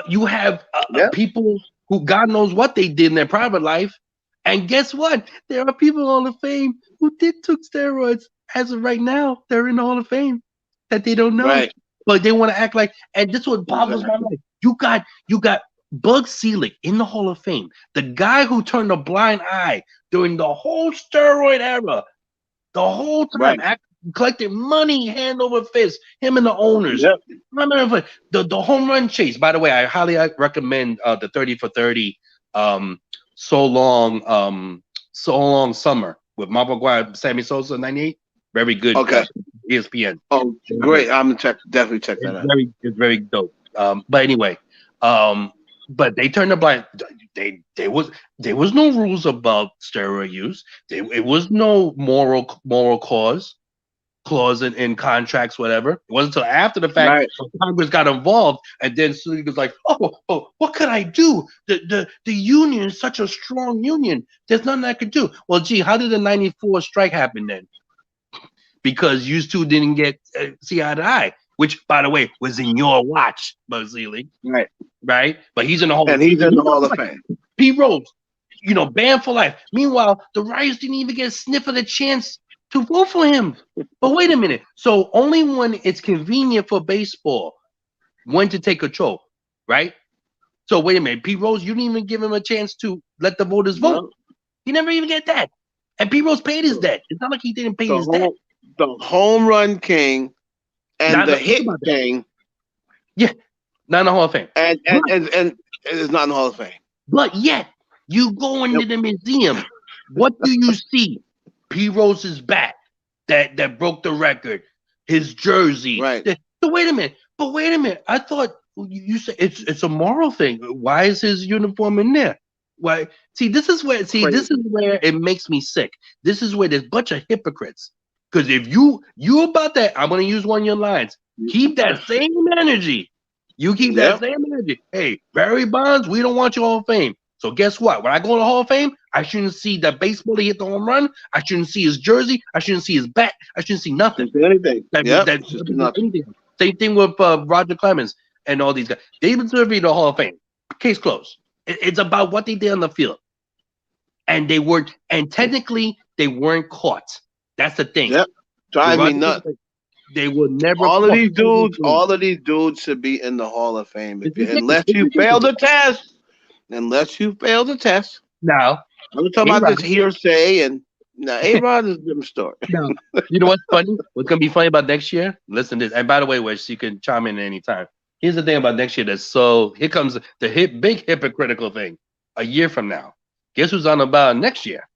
You have people who God knows what they did in their private life. And guess what? There are people in the Hall of Fame who took steroids. As of right now, they're in the Hall of Fame that they don't know. Right. But they want to act like, and this is what boggles my mind. You got Bug Selig in the Hall of Fame. The guy who turned a blind eye during the whole steroid era. The whole time. Collected money hand over fist. Him and the owners. Yep. The home run chase. By the way, I highly recommend the 30 for 30 So Long Summer with Mark McGuire, Sammy Sosa, 98. Very good. Okay. ESPN. Oh, great. I'm gonna definitely check that out. It's very dope. But anyway, but they turned the blind. There was no rules about steroid use. It was no moral cause. clause in contracts, whatever. It wasn't until after the fact Congress got involved, and then so he was like, oh, what could I do? The union is such a strong union. There's nothing I could do. Well, gee, how did the 94 strike happen then? Because you two didn't get see eye to eye, which, by the way, was in your watch, Buzz Seeley. Right? But he's in the Hall of Fame. And he's in the Hall of Fame. Pete Rose, banned for life. Meanwhile, the Wrights didn't even get a sniff of the chance to vote for him. But wait a minute. So only when it's convenient for baseball, when to take control, right? So wait a minute. Pete Rose, you didn't even give him a chance to let the voters vote. No. He never even get that. And Pete Rose paid his debt. It's not like he didn't pay his debt. The home run king and the hit king. Yeah. Not in the Hall of Fame. And it's not in the Hall of Fame. But yet, you go into the museum. What do you see? Pete Rose's bat that broke the record. His jersey. Right. So wait a minute. I thought you said it's a moral thing. Why is his uniform in there? Why? This is where it makes me sick. This is where there's a bunch of hypocrites. Because if you about that, I'm gonna use one of your lines. Keep that same energy. You keep that same energy. Hey, Barry Bonds, we don't want you Hall of Fame. So guess what? When I go to the Hall of Fame, I shouldn't see that baseball he hit the home run. I shouldn't see his jersey. I shouldn't see his bat. I shouldn't see nothing. Anything. Anything. Same thing with Roger Clemens and all these guys. They deserve to the Hall of Fame. Case closed. It's about what they did on the field. And technically they weren't caught. That's the thing. Yep. Drive me nuts. They will never. All of these dudes should be in the Hall of Fame. Unless you fail the test. Now, I'm talking about this hearsay and now A-Rod is a different story. No. You know what's funny? What's gonna be funny about next year? Listen to this. And by the way, Wish, you can chime in at any time. Here's the thing about next year. Here comes the big hypocritical thing. A year from now, guess who's on the ballot next year?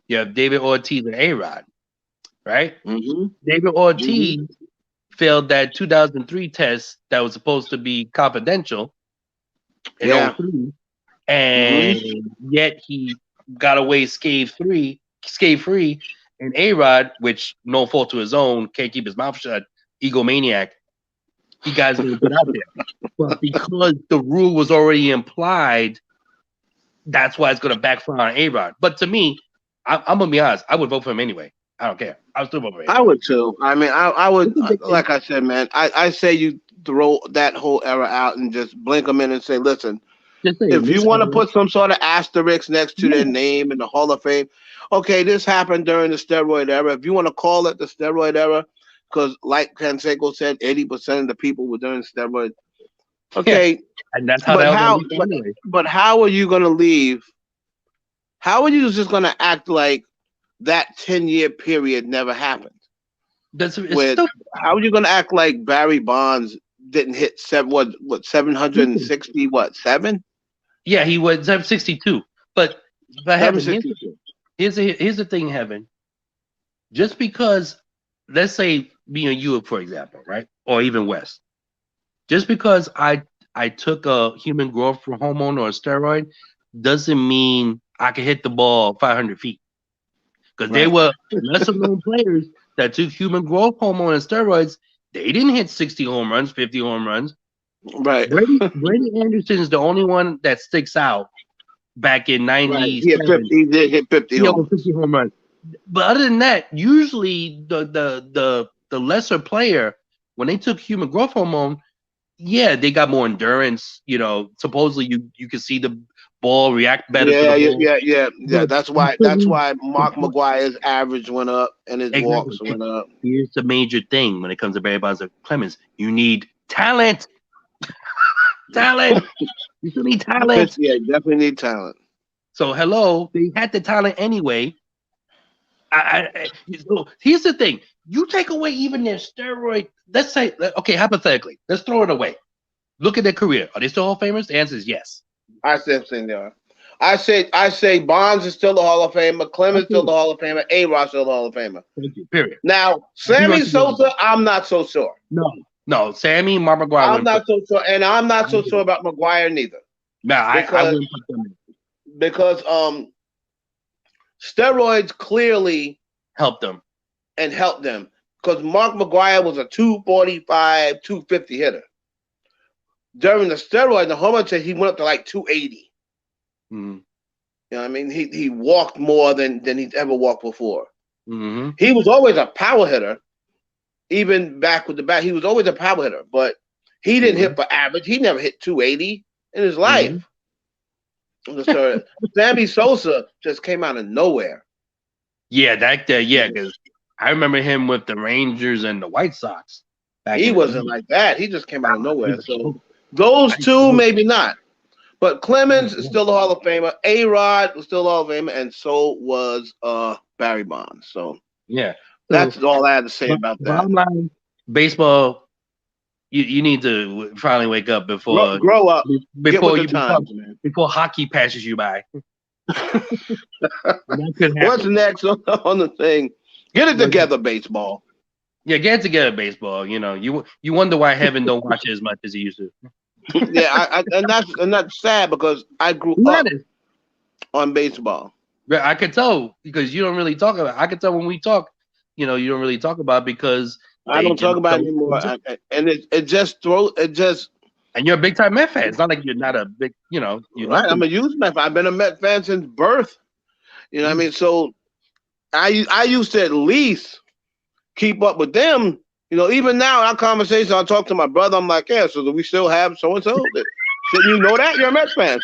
You have David Ortiz and A-Rod. Right? Mm-hmm. David Ortiz failed that 2003 test that was supposed to be confidential in 2003, and yet he got away scathe-free. And A-Rod, which no fault to his own, can't keep his mouth shut, egomaniac, he got his put out there. But because the rule was already implied, that's why it's going to backfire on A-Rod. But to me, I'm going to be honest, I would vote for him anyway. I don't care. I would still vote for him. I would too. I mean, I would, like I said, man, I say you throw that whole era out and just blink them in and say, listen, if you want to put some sort of asterisk next to their name in the Hall of Fame, okay, this happened during the steroid era. If you want to call it the steroid era, because like Canseco said, 80% of the people were doing steroids. Okay, and that's how but how are you going to leave? How are you just going to act like that 10-year period never happened? How are you going to act like Barry Bonds didn't hit 760 7? Yeah, he was 762. But Heaven, here's the thing, Heaven. Just because, let's say me and you, for example, right, or even West, just because I took a human growth hormone or a steroid doesn't mean I can hit the ball 500 feet. Because there were lesser known players that took human growth hormone and steroids. They didn't hit 60 home runs, 50 home runs. Right. Brady Anderson is the only one that sticks out back in 90s. Right. He did hit 50 home runs. But other than that, usually the lesser player, when they took human growth hormone, they got more endurance. Supposedly you can see the ball react better. Yeah. That's why Mark McGwire's average went up and his walks went up. Here's the major thing when it comes to Barry Bonds and Clemens: you need talent. You still need talent. Yeah, definitely need talent. So hello, they had the talent anyway. So here's the thing: you take away even their steroid. Let's say, okay, hypothetically, let's throw it away. Look at their career. Are they still Hall of Famers? The answer is yes. I say they are. I say Bonds is still the Hall of Famer. Clemens still the Hall of Famer. A-Rod still the Hall of Famer. Thank you. Period. Now, Sammy Sosa, I'm not so sure. No, Sammy, Mark McGwire. I'm not so sure, and I'm not so sure about McGwire neither. No, I wouldn't put them in. Because steroids clearly helped them. because Mark McGwire was a 245, 250 hitter. During the steroid, the hormone said he went up to like 280. Mm-hmm. You know what I mean? He walked more than he's ever walked before. Mm-hmm. He was always a power hitter. Even back with the bat, he was always a power hitter, but he didn't hit for average. He never hit 280 in his life. So Sammy Sosa just came out of nowhere. Yeah, because I remember him with the Rangers and the White Sox. He wasn't like that. He just came out of nowhere. So those two, maybe not. But Clemens is still a Hall of Famer. A-Rod was still a Hall of Famer, and so was Barry Bonds. So yeah, that's all I had to say about that. Bottom line, baseball, you need to finally wake up before grow up before before hockey passes you by. What's next on the thing? Get it together, baseball. Yeah, get it together, baseball. You know, you wonder why Heaven don't watch it as much as he used to. Yeah, and that's sad because I grew up on baseball. I could tell because you don't really talk about it. I could tell when we talk, you don't really talk about it because I don't talk about it anymore. And it just. And you're a big time Met fan. It's not like you're not a big, right. I'm a huge Met fan. I've been a Met fan since birth. You know what I mean? So I used to at least keep up with them. Even now in our conversation, I'll talk to my brother. I'm like, yeah, so do we still have so-and-so? Shouldn't you know that? You're a Mets fan.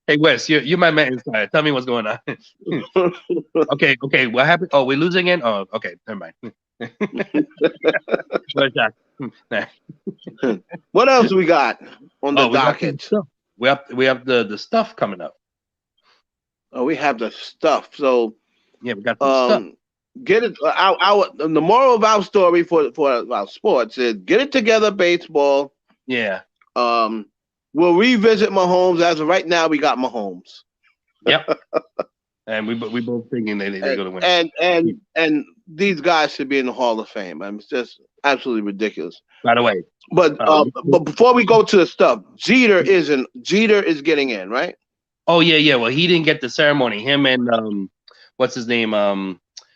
Hey, Wes, you're my man inside. Tell me what's going on. Okay. What happened? Oh, we're losing again? Oh, okay. Never mind. What else we got on the docket? We have the stuff coming up. Oh, we have the stuff. So yeah, we got the stuff. Get it. The moral of our story for our sports is get it together, baseball. Yeah. We'll revisit Mahomes. As of right now, we got Mahomes. Yep. And we both thinking they're going to win. And these guys should be in the Hall of Fame. I mean, it's just absolutely ridiculous. By the way, but before we go to the stuff, Jeter is getting in, right? Oh yeah. Well, he didn't get the ceremony. Him and what's his name?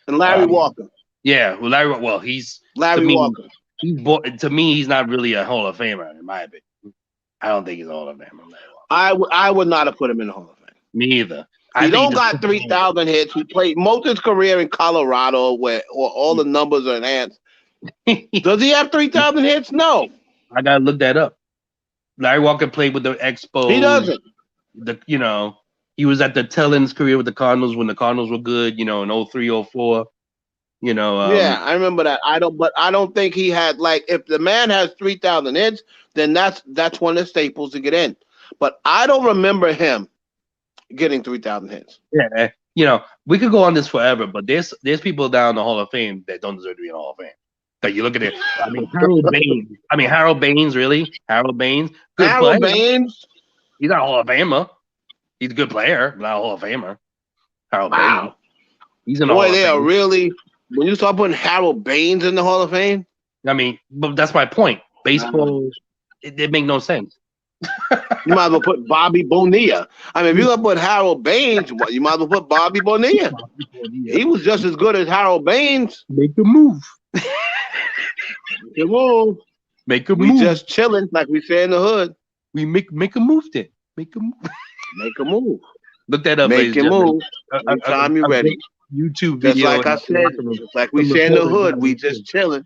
And Larry Walker. Yeah, well, he's Larry Walker. To me, he's not really a Hall of Famer in my opinion. I don't think he's a Hall of Famer. I would not have put him in the Hall of Fame. Me either. He don't got 3,000 hits. He played most of his career in Colorado, where all the numbers are enhanced. Does he have 3,000 hits? No. I gotta look that up. Larry Walker played with the Expos. He doesn't. He was at the tail end of his career with the Cardinals when the Cardinals were good, in 03, 04. Yeah, I remember that. I don't think he had, like, if the man has 3,000 hits, then that's one of the staples to get in. But I don't remember him getting 3,000 hits. Yeah, we could go on this forever, but there's people down in the Hall of Fame that don't deserve to be in the Hall of Fame. Like you look at it. I mean, Harold Baines. Harold Baines, really? Harold Baines? Harold Baines? He's not a Hall of Famer. He's a good player, not a Hall of Famer. Harold Baines. He's in the Hall of Fame. They are really, when you start putting Harold Baines in the Hall of Fame? I mean, but that's my point. Baseball, it make no sense. You might as well put Bobby Bonilla. I mean, if you're going to put Harold Baines, you might as well put Bobby Bonilla. He was just as good as Harold Baines. Make a move. Make a move. Make a move. We just chilling, like we say in the hood. We make a move then. Make a move. Make a move. Look that up. Make a move. Anytime you're ready. YouTube video. Just like I said, just like we say in the hood, we just chilling.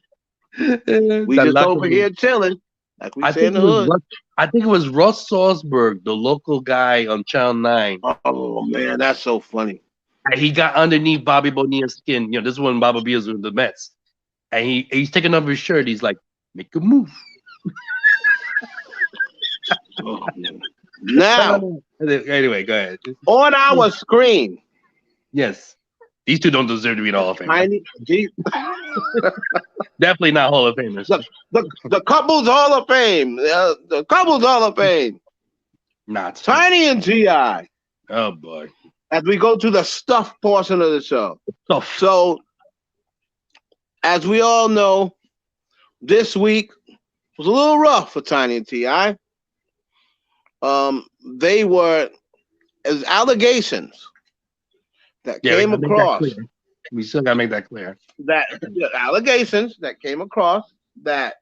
We just over here chilling. Like we say in the hood. I think it was Russ Salzberg, the local guy on Channel 9. Oh, man, that's so funny. And he got underneath Bobby Bonilla's skin. This is when Bobby Bonilla was with the Mets. And he's taking off his shirt. He's like, make a move. Oh, now, anyway, go ahead. On our screen. Yes. These two don't deserve to be in the Hall of Fame. Definitely not Hall of Famers. The couple's Hall of Fame. The couple's Hall of Fame. Not Tiny and G.I. Oh, boy. As we go to the stuff portion of the show. So, as we all know, this week was a little rough for Tiny and T.I. They were as allegations that came across We still gotta make that clear. That the allegations that came across that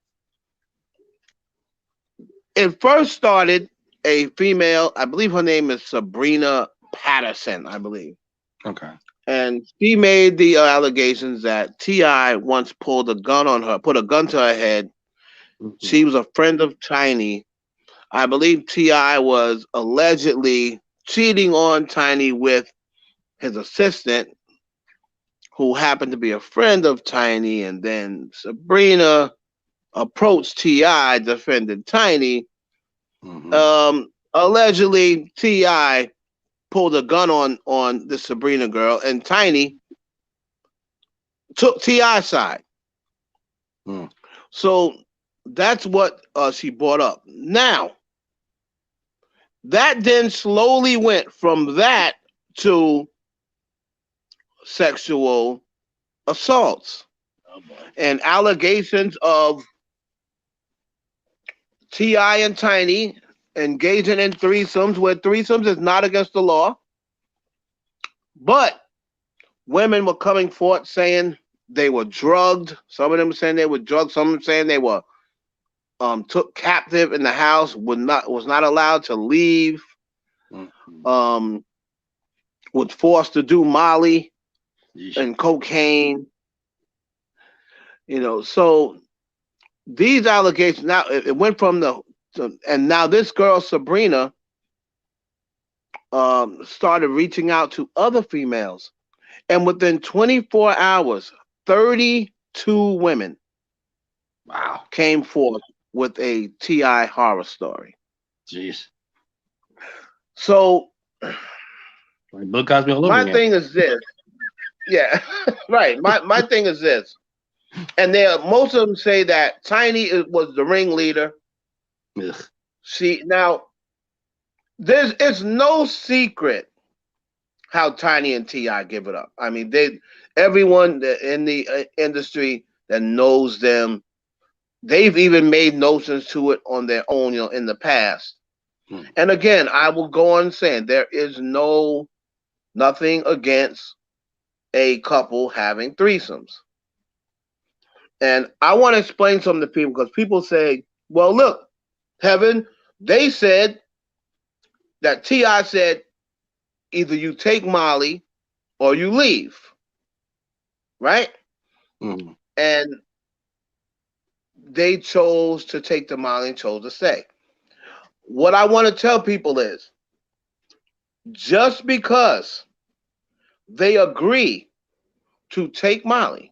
it first started a female, I believe her name is Sabrina Patterson, I believe. Okay. And she made the allegations that T.I. once pulled a gun on her, put a gun to her head. Mm-hmm. She was a friend of Tiny. I believe T.I. was allegedly cheating on Tiny with his assistant, who happened to be a friend of Tiny, and then Sabrina approached T.I., defended Tiny. Mm-hmm. Allegedly, T.I. pulled a gun on the Sabrina girl, and Tiny took T.I.'s side. Mm. So that's what she brought up. Now, that then slowly went from that to sexual assaults and allegations of T.I. and Tiny engaging in threesomes, where threesomes is not against the law. But women were coming forth saying they were drugged. Some of them saying they were drugged. Some of them saying they were took captive in the house, was not allowed to leave. Mm-hmm. Was forced to do Molly and cocaine. You know, so these allegations, now it went from and now this girl Sabrina started reaching out to other females, and within 24 hours 32 women came forth with a T.I. horror story. Jeez. So Bill Cosby all over my thing is this. Yeah, right. My thing is this. And most of them say that Tiny was the ringleader. Ugh. See, now it's no secret how Tiny and T.I. give it up. I mean, everyone in the industry that knows them, they've even made notions to it on their own, in the past. And again, I will go on saying there is nothing against a couple having threesomes. And I want to explain something to people, because people say, well, look, Heaven, they said that T.I. said, either you take Molly or you leave. Right? Mm-hmm. And they chose to take the Molly and chose to stay. What I want to tell people is, just because they agree to take Molly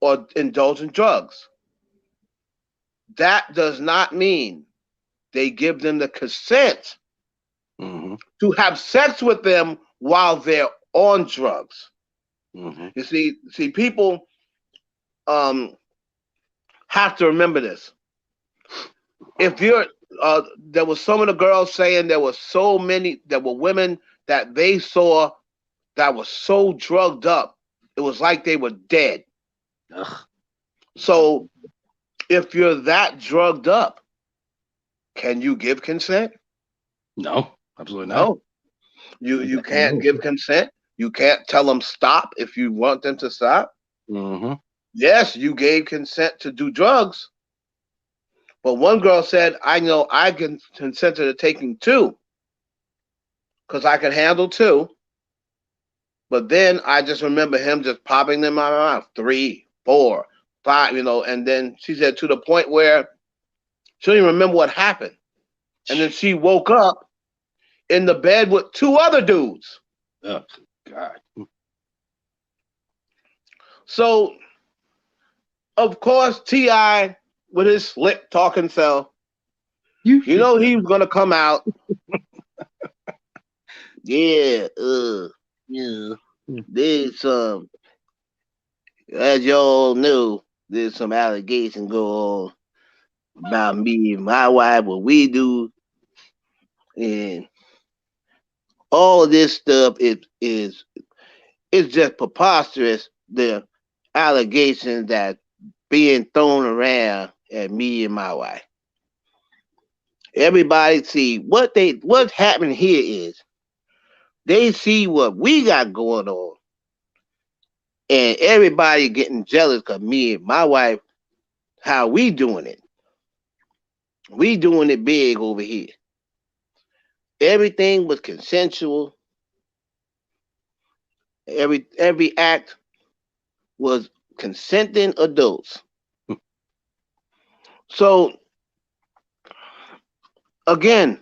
or indulge in drugs, that does not mean they give them the consent to have sex with them while they're on drugs. Mm-hmm. You see, people have to remember this. If you're, there was some of the girls saying there were women that they saw that were so drugged up, it was like they were dead. Ugh. So, if you're that drugged up, can you give consent? No, absolutely not. No. You can't give consent. You can't tell them stop if you want them to stop. Mm-hmm. Yes, you gave consent to do drugs. But one girl said, I know I can consent to taking 2 because I can handle 2. But then I just remember him just popping them in my mouth, 3, 4, 5, and then she said to the point where she didn't even remember what happened. And then she woke up in the bed with 2 other dudes. Oh, God. So, of course, T.I., with his slick talking self, he was going to come out. Yeah, there's some, as y'all know, there's some allegations go on about me and my wife, what we do. And all of this stuff is just preposterous. The allegations that being thrown around at me and my wife. Everybody see what's happening here is they see what we got going on. and everybody getting jealous because me and my wife, how we doing it? We doing it big over here. Everything was consensual. Every act was consenting adults. So again,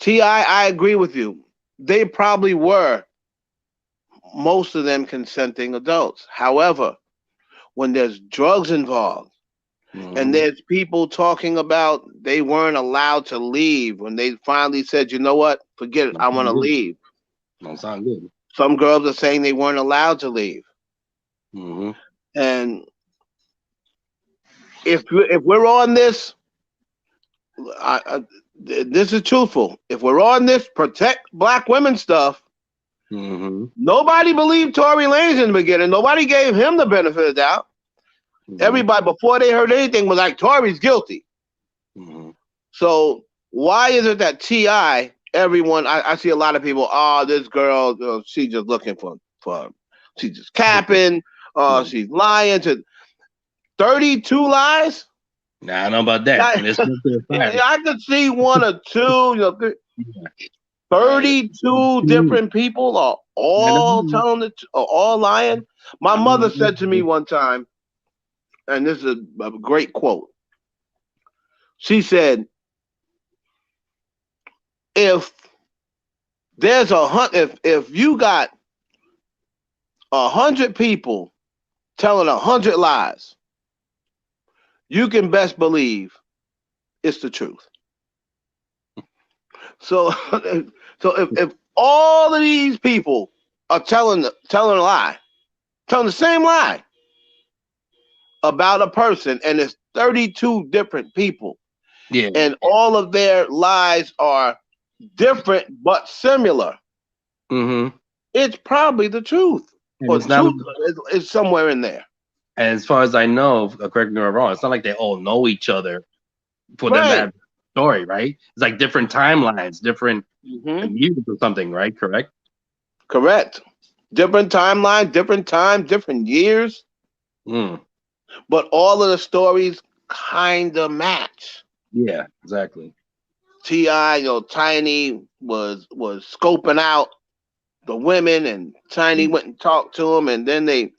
T.I., I agree with you. They probably were, most of them, consenting adults. However, when there's drugs involved, and there's people talking about they weren't allowed to leave when they finally said, you know what, forget it, I want to leave. Don't sound good. Some girls are saying they weren't allowed to leave. And if we're on this, this is truthful. If we're on this protect black women stuff, nobody believed Tory Lanez in the beginning. Nobody gave him the benefit of the doubt. Everybody, before they heard anything, was like, Tory's guilty. So why is it that T.I., everyone, I see a lot of people, this girl, she's just looking for she's just capping, she's lying to 32 lies? Nah, I don't know about that. I could see one or two, 32 different people are all telling all lying. My mother said to me one time, and this is a great quote. She said, if you got 100 people telling 100 lies, you can best believe it's the truth. So if all of these people are telling a lie, telling the same lie about a person, and it's 32 different people, and all of their lies are different but similar, it's probably the truth. Or truth is somewhere in there. And as far as I know, correct me if I'm wrong, it's not like they all know each other for them to have a story, right? It's like different timelines, different years or something, right? Correct? Correct. Different timelines, different time, different years. But all of the stories kind of match. Yeah, exactly. T.I., Tiny was scoping out the women, and Tiny went and talked to him, and then they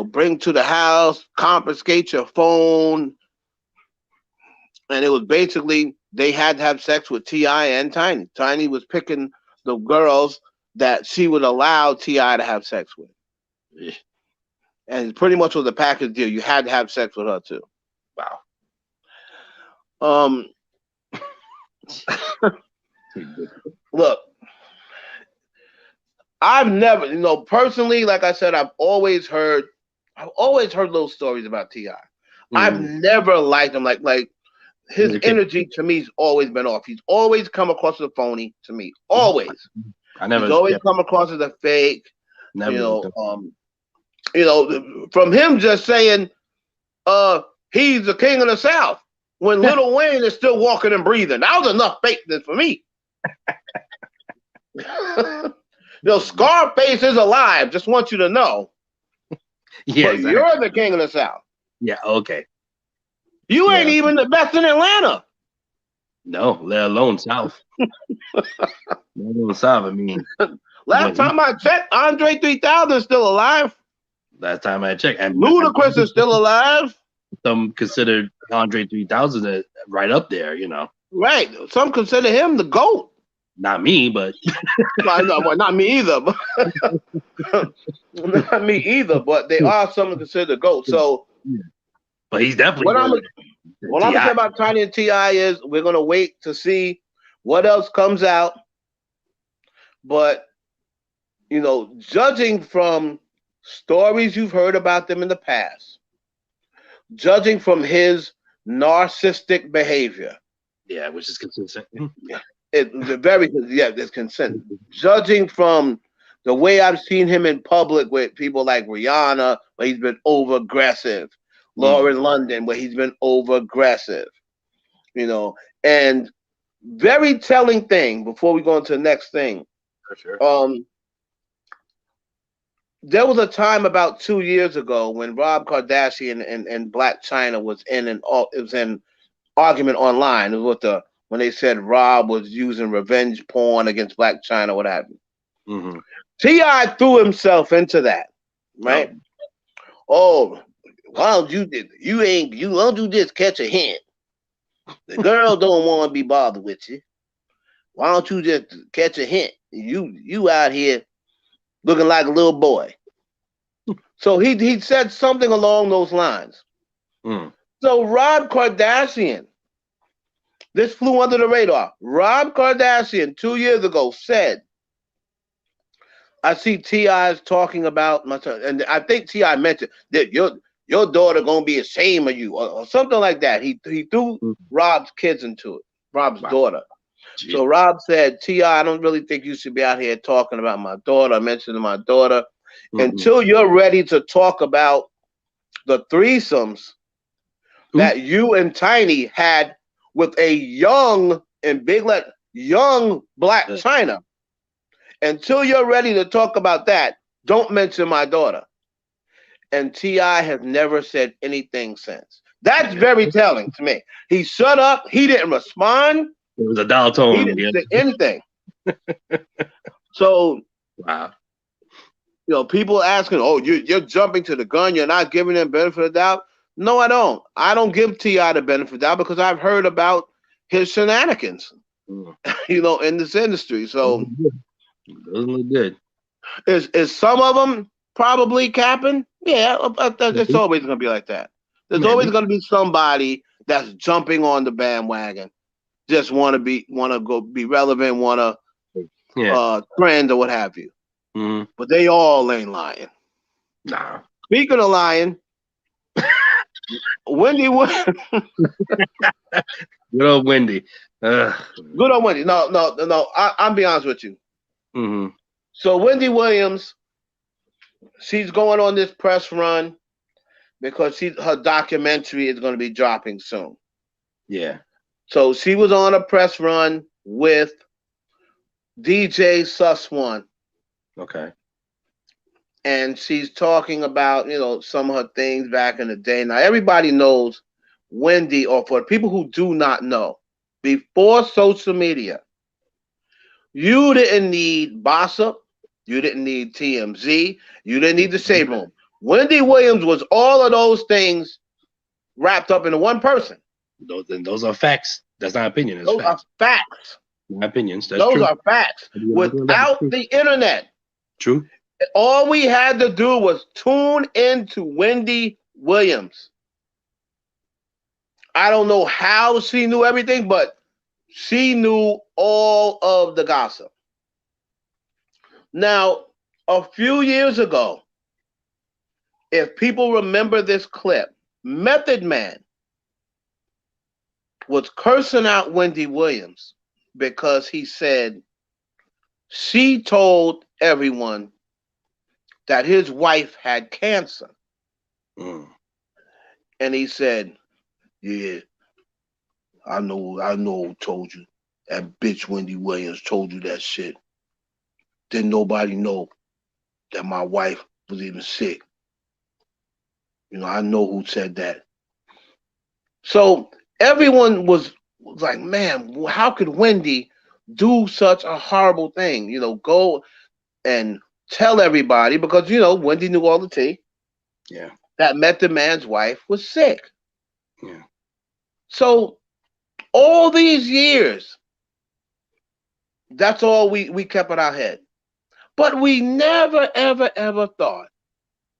bring to the house, confiscate your phone. And it was basically, they had to have sex with T.I. and Tiny. Tiny was picking the girls that she would allow T.I. to have sex with. And it pretty much was a package deal. You had to have sex with her too. Wow. Look, I've never, personally, like I said, I've always heard little stories about T.I. I've never liked him. Like his energy to me has always been off. He's always come across as phony to me. Always. He's always come across as a fake. Never. From him just saying, he's the king of the South, when Lil Wayne is still walking and breathing. That was enough fakeness for me. Scarface is alive. Just want you to know. Yeah, but exactly. You're the king of the South. Yeah, okay. You ain't even the best in Atlanta. No, let alone South. Let alone South, I mean. Last time I checked, Andre 3000 is still alive. Last time I checked. And Ludacris is still alive. Some considered Andre 3000 right up there, Right. Some consider him the GOAT. Not me, but well, not me either. But not me either. But they are some considered the GOAT. So, but he's definitely. What I'm gonna say about Tiny and T.I. is we're gonna wait to see what else comes out. But judging from stories you've heard about them in the past, judging from his narcissistic behavior, which is consistent. It's consistent. Judging from the way I've seen him in public with people like Rihanna, where he's been over aggressive, Lauren London, where he's been over aggressive, and very telling thing before we go into the next thing. For sure. there was a time about 2 years ago when Rob Kardashian and Black China was in argument online. It was when they said Rob was using revenge porn against Black China, what have you. Mm-hmm. T.I. threw himself into that, right? Oh, why don't you don't do this? Catch a hint. The girl don't want to be bothered with you. Why don't you just catch a hint? You out here looking like a little boy. So he said something along those lines. Mm. So Rob Kardashian, this flew under the radar. Rob Kardashian 2 years ago said, I see T.I.'s talking about my son, and I think T.I. mentioned that your daughter gonna be ashamed of you or something like that. He threw Rob's kids into it, Rob's daughter. Jeez. So Rob said, T.I., I don't really think you should be out here talking about my daughter, mentioning my daughter, until you're ready to talk about the threesomes that you and Tiny had with a young Black China. Until you're ready to talk about that, don't mention my daughter. And T.I. has never said anything since. That's very telling to me. He shut up. He didn't respond. It was a dial tone. He didn't say anything. So, wow. People asking, oh, you're jumping to the gun. You're not giving them benefit of the doubt. No, I don't. I don't give T.I. the benefit of the doubt because I've heard about his shenanigans, in this industry. So, doesn't look good. Is some of them probably capping? Yeah, it's always going to be like that. There's always going to be somebody that's jumping on the bandwagon, just want to go be relevant, want to trend or what have you. Mm-hmm. But they all ain't lying. Nah. Speaking of lying, Wendy Good old Wendy. Good old Wendy. No. I'll be honest with you. Mm-hmm. So Wendy Williams, she's going on this press run because her documentary is going to be dropping soon. Yeah. So she was on a press run with DJ Sus One. Okay. And she's talking about, some of her things back in the day. Now, everybody knows Wendy, or for people who do not know, before social media, you didn't need Bossip, you didn't need TMZ, you didn't need the Shade Room. Wendy Williams was all of those things wrapped up into one person. Those are facts. That's not opinion. Those are facts. My opinions. That's those true. Are facts. Without the internet, true. All we had to do was tune into Wendy Williams. I don't know how she knew everything, but she knew all of the gossip. Now, a few years ago, if people remember this clip, Method Man was cursing out Wendy Williams because he said she told everyone that his wife had cancer. Mm. And he said, yeah, I know who told you. That bitch Wendy Williams told you that shit. Didn't nobody know that my wife was even sick. I know who said that. So everyone was like, man, how could Wendy do such a horrible thing? Go and tell everybody, because, Wendy knew all the tea. Yeah. That Method Man's wife was sick. Yeah. So all these years, that's all we kept in our head. But we never, ever, ever thought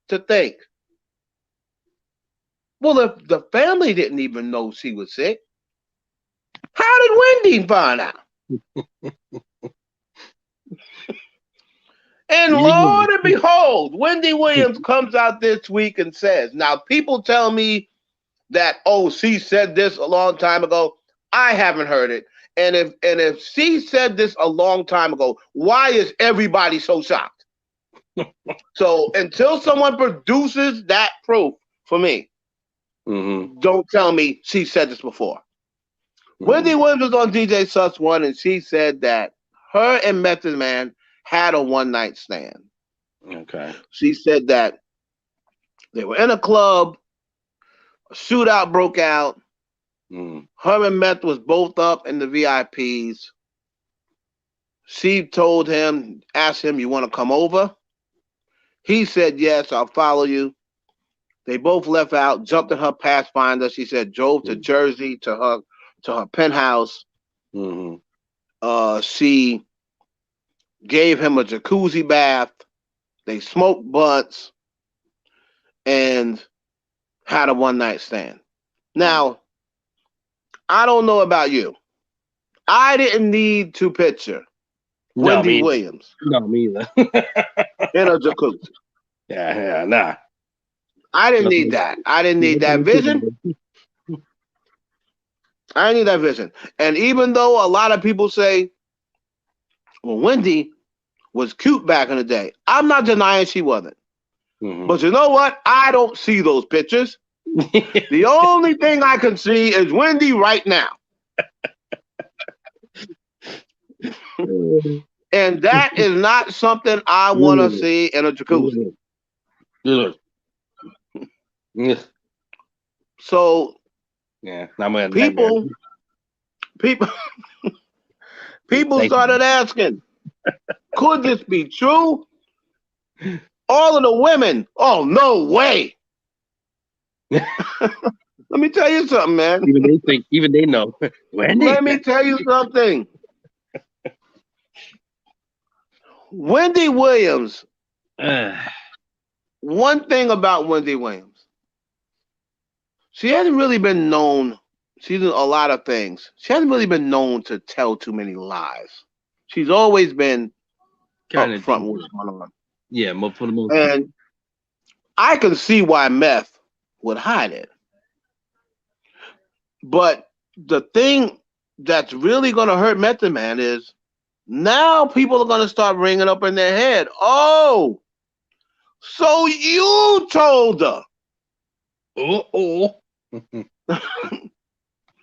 to think, well, if the family didn't even know she was sick, how did Wendy find out? And Lord and behold, Wendy Williams comes out this week and says, now people tell me that, oh, she said this a long time ago. I haven't heard it. And if she said this a long time ago, why is everybody so shocked? So until someone produces that proof for me, don't tell me she said this before. Wendy Williams was on DJ Sus One, and she said that her and Method Man had a one-night stand. Okay. She said that they were in a club, a shootout broke out. Her and Meth was both up in the VIPs. She told him, asked him, "You want to come over?" He said, "Yes, I'll follow you." They both left out, jumped in her Pathfinder. She said, drove to Jersey to her penthouse. She gave him a jacuzzi bath. They smoked blunts and had a one-night stand. Now, I don't know about you. I didn't need to picture Wendy Williams. No, me either. In a jacuzzi. Yeah, nah. I didn't need that. I didn't need that vision. I didn't need that vision. And even though a lot of people say, well, Wendy was cute back in the day, I'm not denying she wasn't. But you know what? I don't see those pictures. The only thing I can see is Wendy right now. And that is not something I want to see in a jacuzzi. So people started asking, could this be true? All of the women, oh, no way. Let me tell you something, man. Even they know. Wendy. Let me tell you something. Wendy Williams. One thing about Wendy Williams, she hasn't really been known. She's done a lot of things. She hasn't really been known to tell too many lies. She's always been upfront with what's going on. Yeah, for the most. And I can see why Meth would hide it. But the thing that's really going to hurt Method Man is now people are going to start ringing up in their head. Oh, so you told her.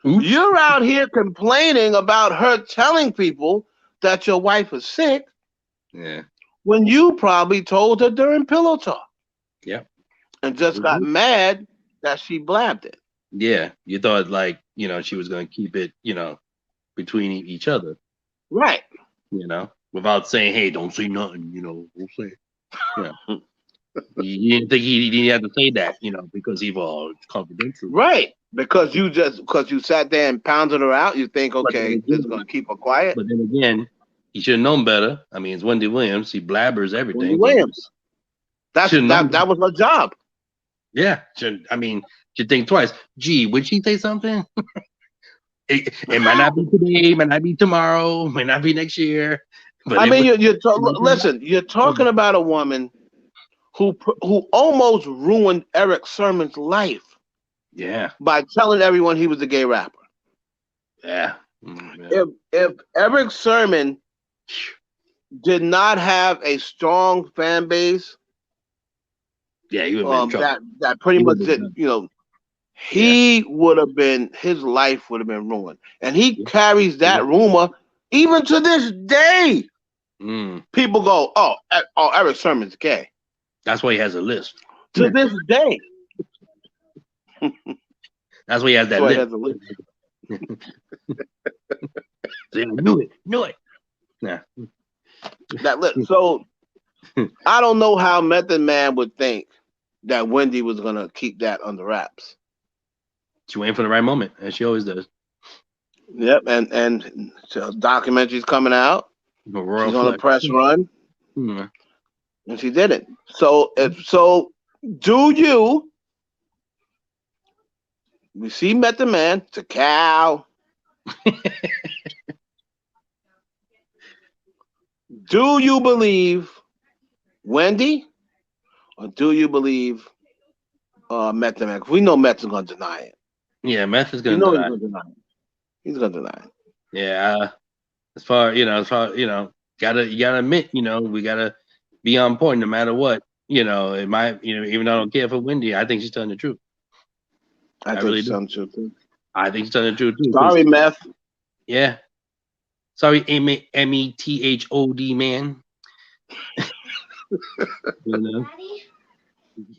You're out here complaining about her telling people that your wife is sick. Yeah. When you probably told her during pillow talk. Yeah. And just got mad that she blabbed it. Yeah. You thought she was going to keep it, between each other. Right. Without saying, hey, don't say nothing, don't say. Yeah. You didn't think he didn't have to say that, because he was confidential. Right. Because you sat there and pounded her out, you think, okay, this is going to keep her quiet. But then again, he should have known better. I mean, it's Wendy Williams. He blabbers everything. Wendy Williams. That was her job. Yeah. Should think twice. Gee, would she say something? It might not be today, might not be tomorrow, might not be next year. But listen, you're talking about a woman who almost ruined Eric Sermon's life. Yeah. By telling everyone he was a gay rapper. Yeah. If Eric Sermon did not have a strong fan base, yeah, he would have been that pretty much did, he would have been, his life would have been ruined. And he carries that rumor even to this day. People go, oh, Eric Sermon's gay. That's why he has a list. To this day. That's why he has that list. I knew it. Yeah. That list. So I don't know how Method Man would think that Wendy was gonna keep that under wraps. She's waiting for the right moment, as she always does. Yep, and so documentary's coming out. She's on a press run, and she did it. So do you? We see Method Man. It's a cow. Do you believe Wendy, or do you believe Method Man? We know Method is going to deny it. Yeah, Method is going to deny it. He's going to deny it. Yeah, you gotta admit, we gotta be on point no matter what. Even though I don't care for Wendy, I think she's telling the truth. I think she's telling the truth too. I think she's telling the truth too. Sorry, Meth. Yeah. Sorry, METHOD man. You know,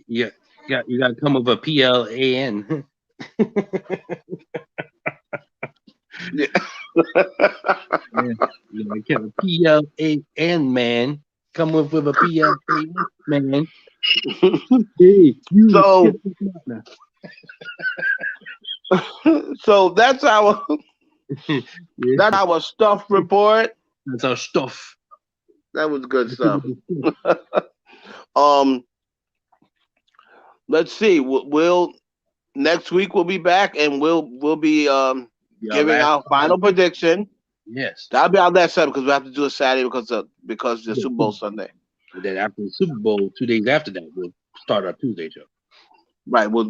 you got to come with a PLAN. Yeah. You know, can't PLAN man. Come with a PLAN man. Hey, So, so that's our that's our stuff report. That's our stuff. That was good stuff. Let's see. We'll next week we'll be back and we'll be giving our final prediction. Yes, that'll be our last Saturday because we have to do it Saturday because the Super Bowl Sunday. And then after the Super Bowl, 2 days after that, we'll start our Tuesday show. Right, we'll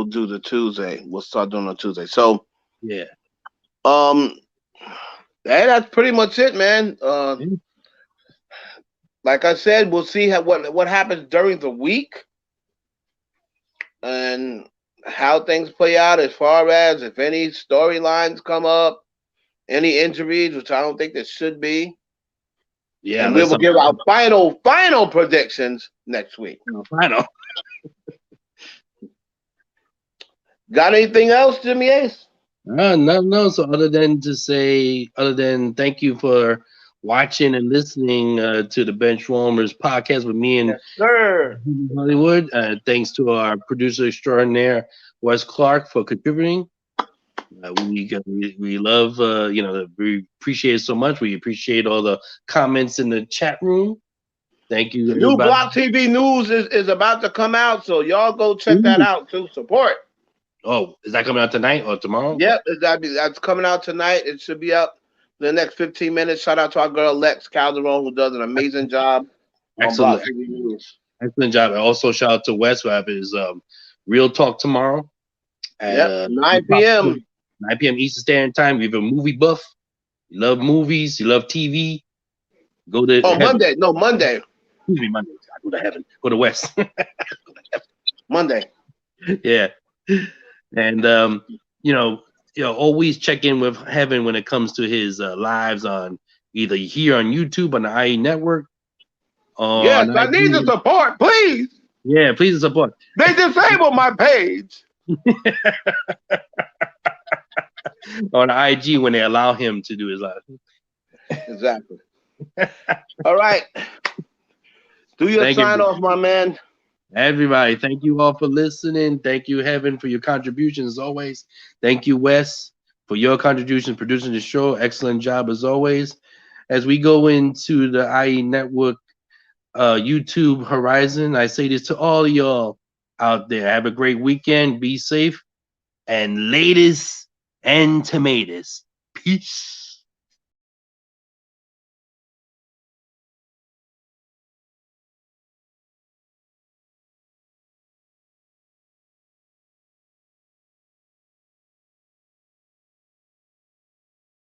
do the Tuesday. We'll start doing on Tuesday. So yeah, that's pretty much it, man. Like I said, we'll see what happens during the week and how things play out as far as if any storylines come up, any injuries, which I don't think there should be. Yeah, and we will give our final predictions next week. Final. Got anything else, Jimmy Ace? No. So other than thank you for watching and listening to the Benchwarmers podcast with me and Hollywood. Thanks to our producer extraordinaire, Wes Clark, for contributing. We love, we appreciate it so much. We appreciate all the comments in the chat room. Thank you. New Block TV news is about to come out, so y'all go check that out to support. Oh, is that coming out tonight or tomorrow? Yep, that's coming out tonight. It should be up in the next 15 minutes. Shout out to our girl Lex Calderon, who does an amazing job. Excellent job. And also shout out to Wes, who have his Real Talk tomorrow at 9 p.m. 9 p.m. Eastern Standard Time. If you're a movie buff, you love movies, you love TV, go to Monday. No, Monday. Excuse me, Monday. Go to heaven. Go to West. Monday. Yeah. And always check in with Heaven when it comes to his lives on either here on YouTube on the IE network. Yes, I need the support, please. Yeah, please support. They disabled my page. On IG when they allow him to do his live. Exactly. All right. Do your sign off, my man. Everybody, thank you all for listening. Thank you, Heaven, for your contributions as always. Thank you, Wes, for your contribution producing the show. Excellent job as always. As we go into the IE Network YouTube horizon, I say this to all of y'all out there. Have a great weekend. Be safe. And ladies and tomatoes. Peace.